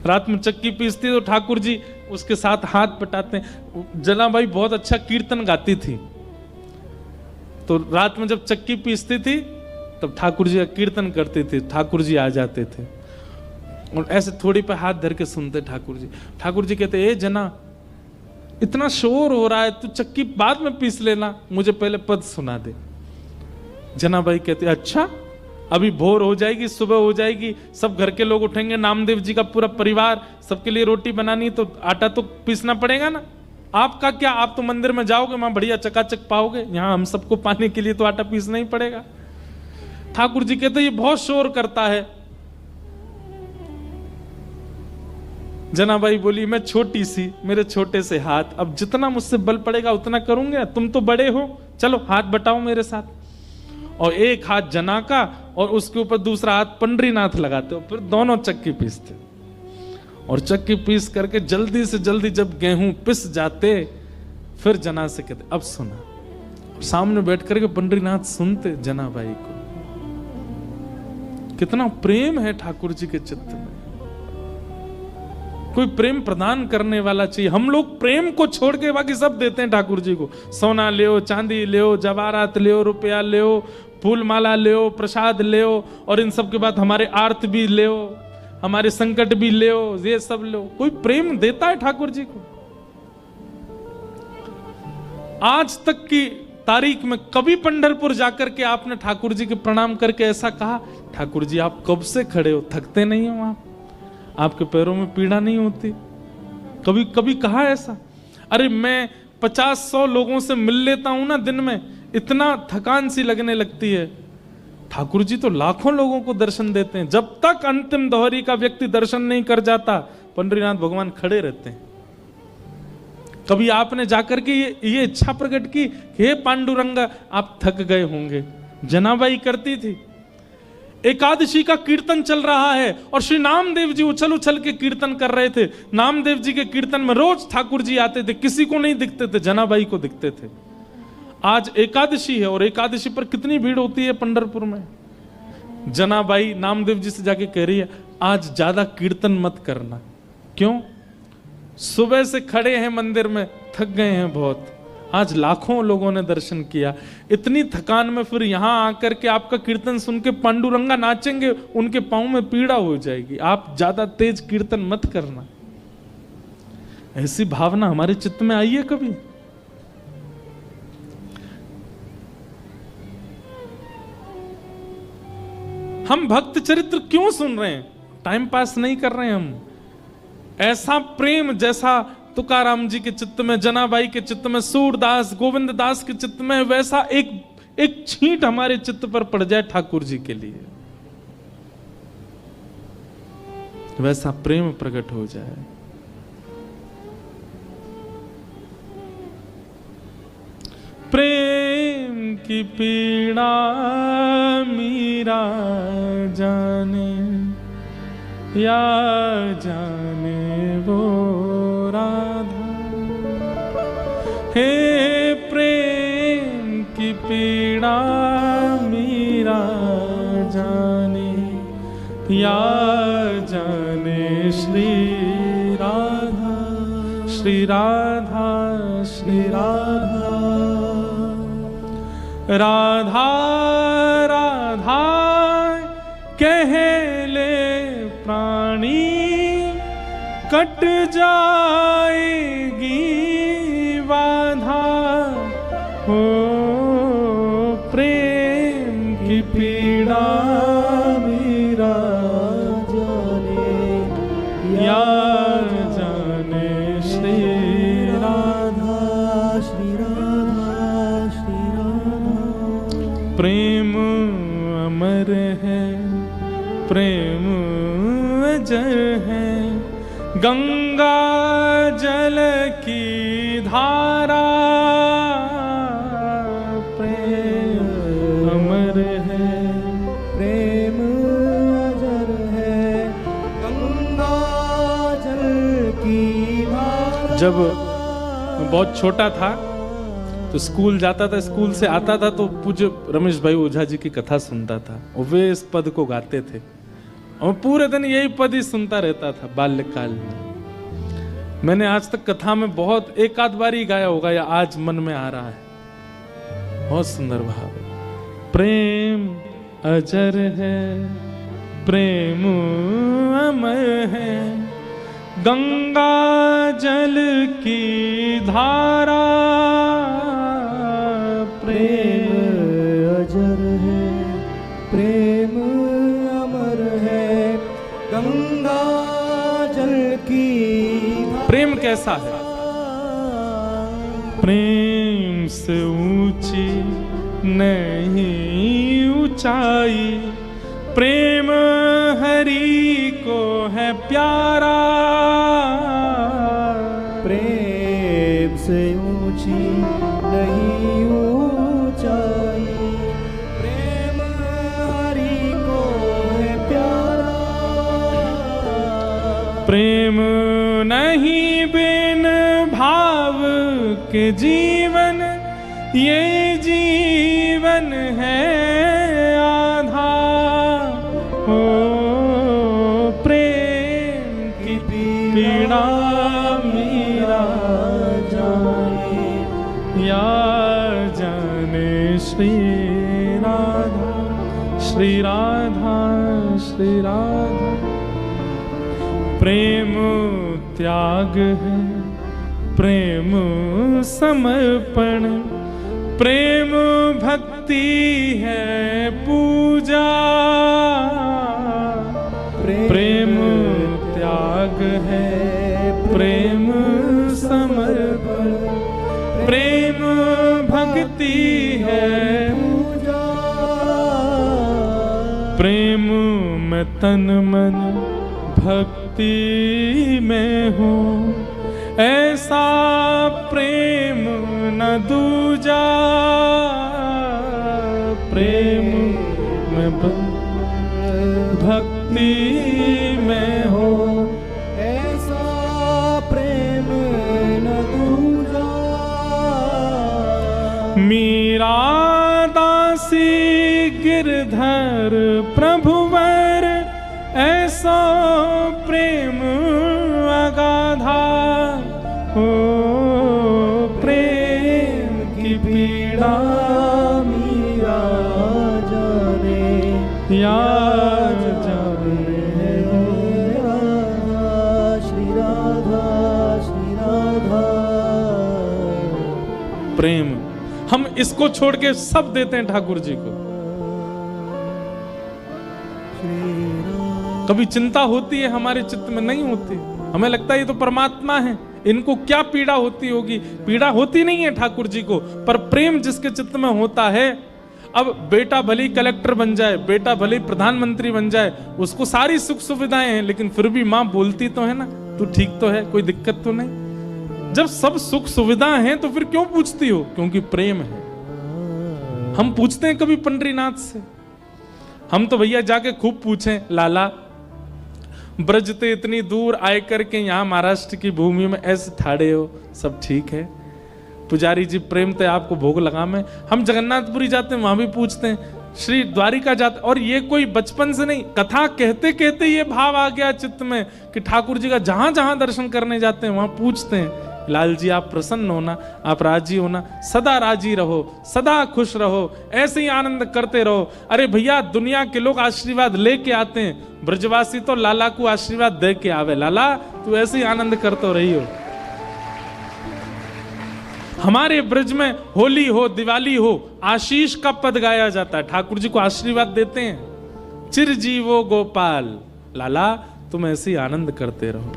रात में चक्की पीसती है तो ठाकुर जी उसके साथ हाथ बटाते हैं। जना भाई बहुत अच्छा कीर्तन गाती थी, तो रात में जब चक्की पीसती थी तब ठाकुर जी का कीर्तन करते थे, ठाकुर जी आ जाते थे और ऐसे थोड़ी पे हाथ धर के सुनते ठाकुर जी। ठाकुर जी कहते, ए जना इतना शोर हो रहा है, तू चक्की बाद में पीस लेना, मुझे पहले पद सुना दे। जना भाई कहते, अच्छा अभी भोर हो जाएगी, सुबह हो जाएगी, सब घर के लोग उठेंगे, नामदेव जी का पूरा परिवार, सबके लिए रोटी बनानी, तो आटा तो पीसना पड़ेगा ना। आपका क्या, आप तो मंदिर में जाओगे, वहां बढ़िया चकाचक पाओगे, यहाँ हम सबको पाने के लिए तो आटा पीसना ही पड़ेगा। ठाकुर जी कहते, ये बहुत शोर करता है। जनाबाई बोली, मैं छोटी सी, मेरे छोटे से हाथ, अब जितना मुझसे बल पड़ेगा उतना करूंगा, तुम तो बड़े हो, चलो हाथ बटाओ मेरे साथ। और एक हाथ जना का और उसके ऊपर दूसरा हाथ पंडरीनाथ लगाते हो, फिर दोनों चक्की पीसते। और चक्की पीस करके जल्दी से जल्दी जब गेहूं पिस जाते, फिर जना से कहते, अब सुना। और सामने बैठ करके पंडरीनाथ सुनते जनाबाई को। कितना प्रेम है ठाकुर जी के चित्त में। कोई प्रेम प्रदान करने वाला चाहिए। हम लोग प्रेम को छोड़ के बाकी सब देते हैं ठाकुर जी को। सोना ले, चांदी ले, जवाहरात ले, रुपया ले, फूल माला ले, प्रसाद ले, और इन सब के बाद हमारे आर्त भी ले, हमारे संकट भी ले, ये सब ले। कोई प्रेम देता है ठाकुर जी को? आज तक की तारीख में कभी पंढरपुर जाकर के आपने ठाकुर जी के प्रणाम करके ऐसा कहा, ठाकुर जी आप कब से खड़े हो, थकते नहीं हो आप, आपके पैरों में पीड़ा नहीं होती? कभी कभी कहा ऐसा? अरे मैं 50-100 लोगों से मिल लेता हूं ना दिन में, इतना थकान सी लगने लगती है। ठाकुर जी तो लाखों लोगों को दर्शन देते हैं। जब तक अंतिम दोहरी का व्यक्ति दर्शन नहीं कर जाता, पंडरीनाथ भगवान खड़े रहते हैं। कभी आपने जाकर के ये इच्छा प्रकट की, हे पांडुरंग आप थक गए होंगे? जनाबाई करती थी। एकादशी का कीर्तन चल रहा है और श्री नामदेव जी उछल उछल के कीर्तन कर रहे थे। नामदेव जी के कीर्तन में रोज ठाकुर जी आते थे, किसी को नहीं दिखते थे, जनाबाई को दिखते थे। आज एकादशी है और एकादशी पर कितनी भीड़ होती है पंढरपुर में। जनाबाई नामदेव जी से जाके कह रही है, आज ज्यादा कीर्तन मत करना। क्यों? सुबह से खड़े हैं मंदिर में, थक गए हैं बहुत, आज लाखों लोगों ने दर्शन किया, इतनी थकान में फिर यहां आकर के आपका कीर्तन सुन के पांडुरंगा नाचेंगे, उनके पांव में पीड़ा हो जाएगी। आप ज्यादा तेज कीर्तन मत करना। ऐसी भावना हमारे चित्त में आई है कभी? हम भक्त चरित्र क्यों सुन रहे हैं? टाइम पास नहीं कर रहे हैं हम। ऐसा प्रेम जैसा तुकाराम जी के चित्त में, जनाबाई के चित्त में, सूरदास गोविंद दास के चित्त में, वैसा एक छींट हमारे चित्त पर पड़ जाए ठाकुर जी के लिए, वैसा प्रेम प्रकट हो जाए। प्रेम की पीड़ा मीरा जाने, या जाने वो राधा। हे प्रेम पीड़ा मीरा जाने, या जाने श्री राधा, श्री राधा, श्री राधा। राधा राधा कह ले प्राणी, कट जाएगी बाधा, हो प्रेम की पीड़ा मीरा जाने, या जाने श्री राधा, श्री राधा, श्री राधा। प्रेम अमर है, प्रेम अजर है, गंगा जल की धारा, प्रेम अमर है, प्रेम अजर है, गंगा जल की धारा। जब मैं बहुत छोटा था तो स्कूल जाता था, स्कूल से आता था तो पूज्य रमेश भाई ओझा जी की कथा सुनता था और वे इस पद को गाते थे और पूरे दिन यही पद ही सुनता रहता था बाल्यकाल में। मैंने आज तक कथा में बहुत एक आध बार ही गाया होगा या आज मन में आ रहा है। बहुत सुंदर भाव है। प्रेम अजर है, प्रेम अमर है, गंगा जल की धारा, प्रेम अजर है, प्रेम अमर है, गंगा जल की धारा। प्रेम कैसा है? प्रेम से ऊंची नहीं ऊंचाई, प्रेम हरि को है प्यारा, प्रेम से ऊंची नहीं ऊंचाई, प्रेम हरि को है प्यारा, प्रेम नहीं बिन भाव के जीवन, ये जीवन है आधा, हो प्रेम की पीड़ा मीरा जाने, या जाने श्री राधा, श्री राधा, श्री राधा। प्रेम त्याग है, प्रेम समर्पण, प्रेम भक्ति है पूजा, प्रेम त्याग है, प्रेम समर्पण, प्रेम भक्ति है पूजा, प्रेम में तन मन भक्ति में हो, ऐसा प्रेम न दूजा, प्रेम में भक्ति में हो, ऐसा प्रेम न दूजा। मीरा दासी गिरधर प्रभुवर, ऐसा प्रेम अगाधा, हो प्रेम की पीड़ा मीरा जाने, या जाने राधा, श्री राधा, श्री राधा। प्रेम हम इसको छोड़ के सब देते हैं ठाकुर जी को। कभी चिंता होती है हमारे चित्त में? नहीं होती। हमें लगता है ये तो परमात्मा है, इनको क्या पीड़ा होती होगी। पीड़ा होती नहीं है ठाकुर जी को, पर प्रेम जिसके चित्त में होता है। अब बेटा भले कलेक्टर बन जाए, बेटा भले प्रधानमंत्री बन जाए, उसको सारी सुख सुविधाएं हैं, लेकिन फिर भी माँ बोलती तो है ना, तू ठीक तो है, कोई दिक्कत तो नहीं। जब सब सुख सुविधा हैं तो फिर क्यों पूछती हो? क्योंकि प्रेम है। हम पूछते हैं कभी पंडरीनाथ से? हम तो भैया जाके खूब पूछें, लाला ब्रज ते इतनी दूर आए करके यहाँ महाराष्ट्र की भूमि में ऐसे ठाड़े हो, सब ठीक है? पुजारी जी प्रेम ते आपको भोग लगा में। हम जगन्नाथपुरी जाते हैं, वहां भी पूछते हैं, श्री द्वारिका जाते, और ये कोई बचपन से नहीं, कथा कहते कहते ये भाव आ गया चित्त में कि ठाकुर जी का जहां जहां दर्शन करने जाते हैं वहां पूछते हैं, लाल जी आप प्रसन्न हो ना, आप राजी हो ना, सदा राजी रहो, सदा खुश रहो, ऐसे ही आनंद करते रहो। अरे भैया दुनिया के लोग आशीर्वाद लेके आते हैं, ब्रजवासी तो लाला को आशीर्वाद दे के आवे, लाला तू ऐसे ही आनंद करते रही हो। हमारे ब्रज में होली हो दिवाली हो आशीष का पद गाया जाता है, ठाकुर जी को आशीर्वाद देते हैं, चिरजीवो गोपाल, लाला तुम ऐसे ही आनंद करते रहो।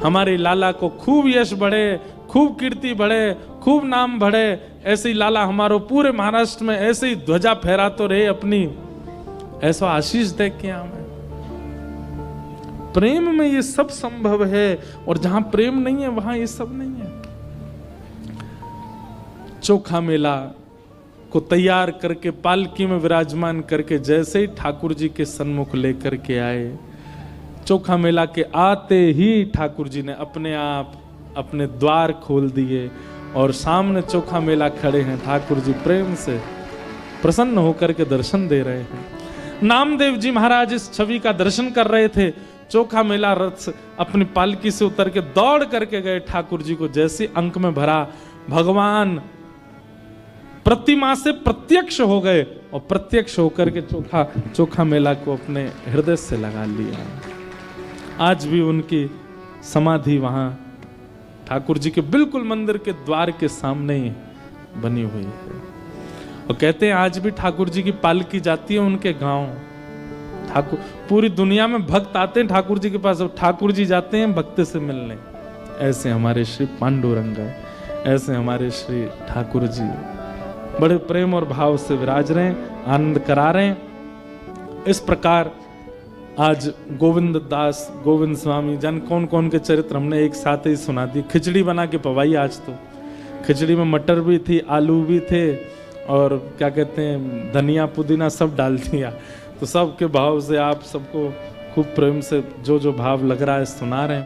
हमारे लाला को खूब यश बढ़े, खूब कीर्ति बढ़े, खूब नाम बढ़े, ऐसे ही लाला हमारो पूरे महाराष्ट्र में ऐसे ही ध्वजा फहराते रहे अपनी, ऐसा आशीष देख के हमें। प्रेम में ये सब संभव है, और जहां प्रेम नहीं है वहां ये सब नहीं है। चोखा मेला को तैयार करके पालकी में विराजमान करके जैसे ही ठाकुर जी के सन्मुख लेकर के आए, चोखा मेला के आते ही ठाकुर जी ने अपने आप अपने द्वार खोल दिए और सामने चोखा मेला खड़े हैं। ठाकुर जी प्रेम से प्रसन्न होकर के दर्शन दे रहे हैं। नामदेव जी महाराज इस छवि का दर्शन कर रहे थे। चोखा मेला रथ अपनी पालकी से उतर के दौड़ करके गए ठाकुर जी को जैसे अंक में भरा, भगवान प्रतिमा से प्रत्यक्ष हो गए और प्रत्यक्ष होकर के चोखा मेला को अपने हृदय से लगा लिया। आज भी उनकी समाधि वहां ठाकुर जी के बिल्कुल मंदिर के द्वार के सामने ही बनी हुई है। और कहते हैं आज भी ठाकुर जी की पालकी जाती है उनके गांव। ठाकुर पूरी दुनिया में भक्त आते हैं ठाकुर जी के पास, और ठाकुर जी जाते हैं भक्त से मिलने। ऐसे हमारे श्री पांडुरंग, ऐसे हमारे श्री ठाकुर जी बड़े प्रेम और भाव से विराज रहे हैं, आनंद करा रहे हैं। इस प्रकार आज गोविंद दास, गोविंद स्वामी, जन कौन कौन के चरित्र हमने एक साथ ही सुना दी। खिचड़ी बना के पवाई आज तो। खिचड़ी में मटर भी थी, आलू भी थे, और क्या कहते हैं धनिया पुदीना सब डाल दिया। तो सबके भाव से आप सबको खूब प्रेम से जो जो भाव लग रहा है सुना रहे हैं।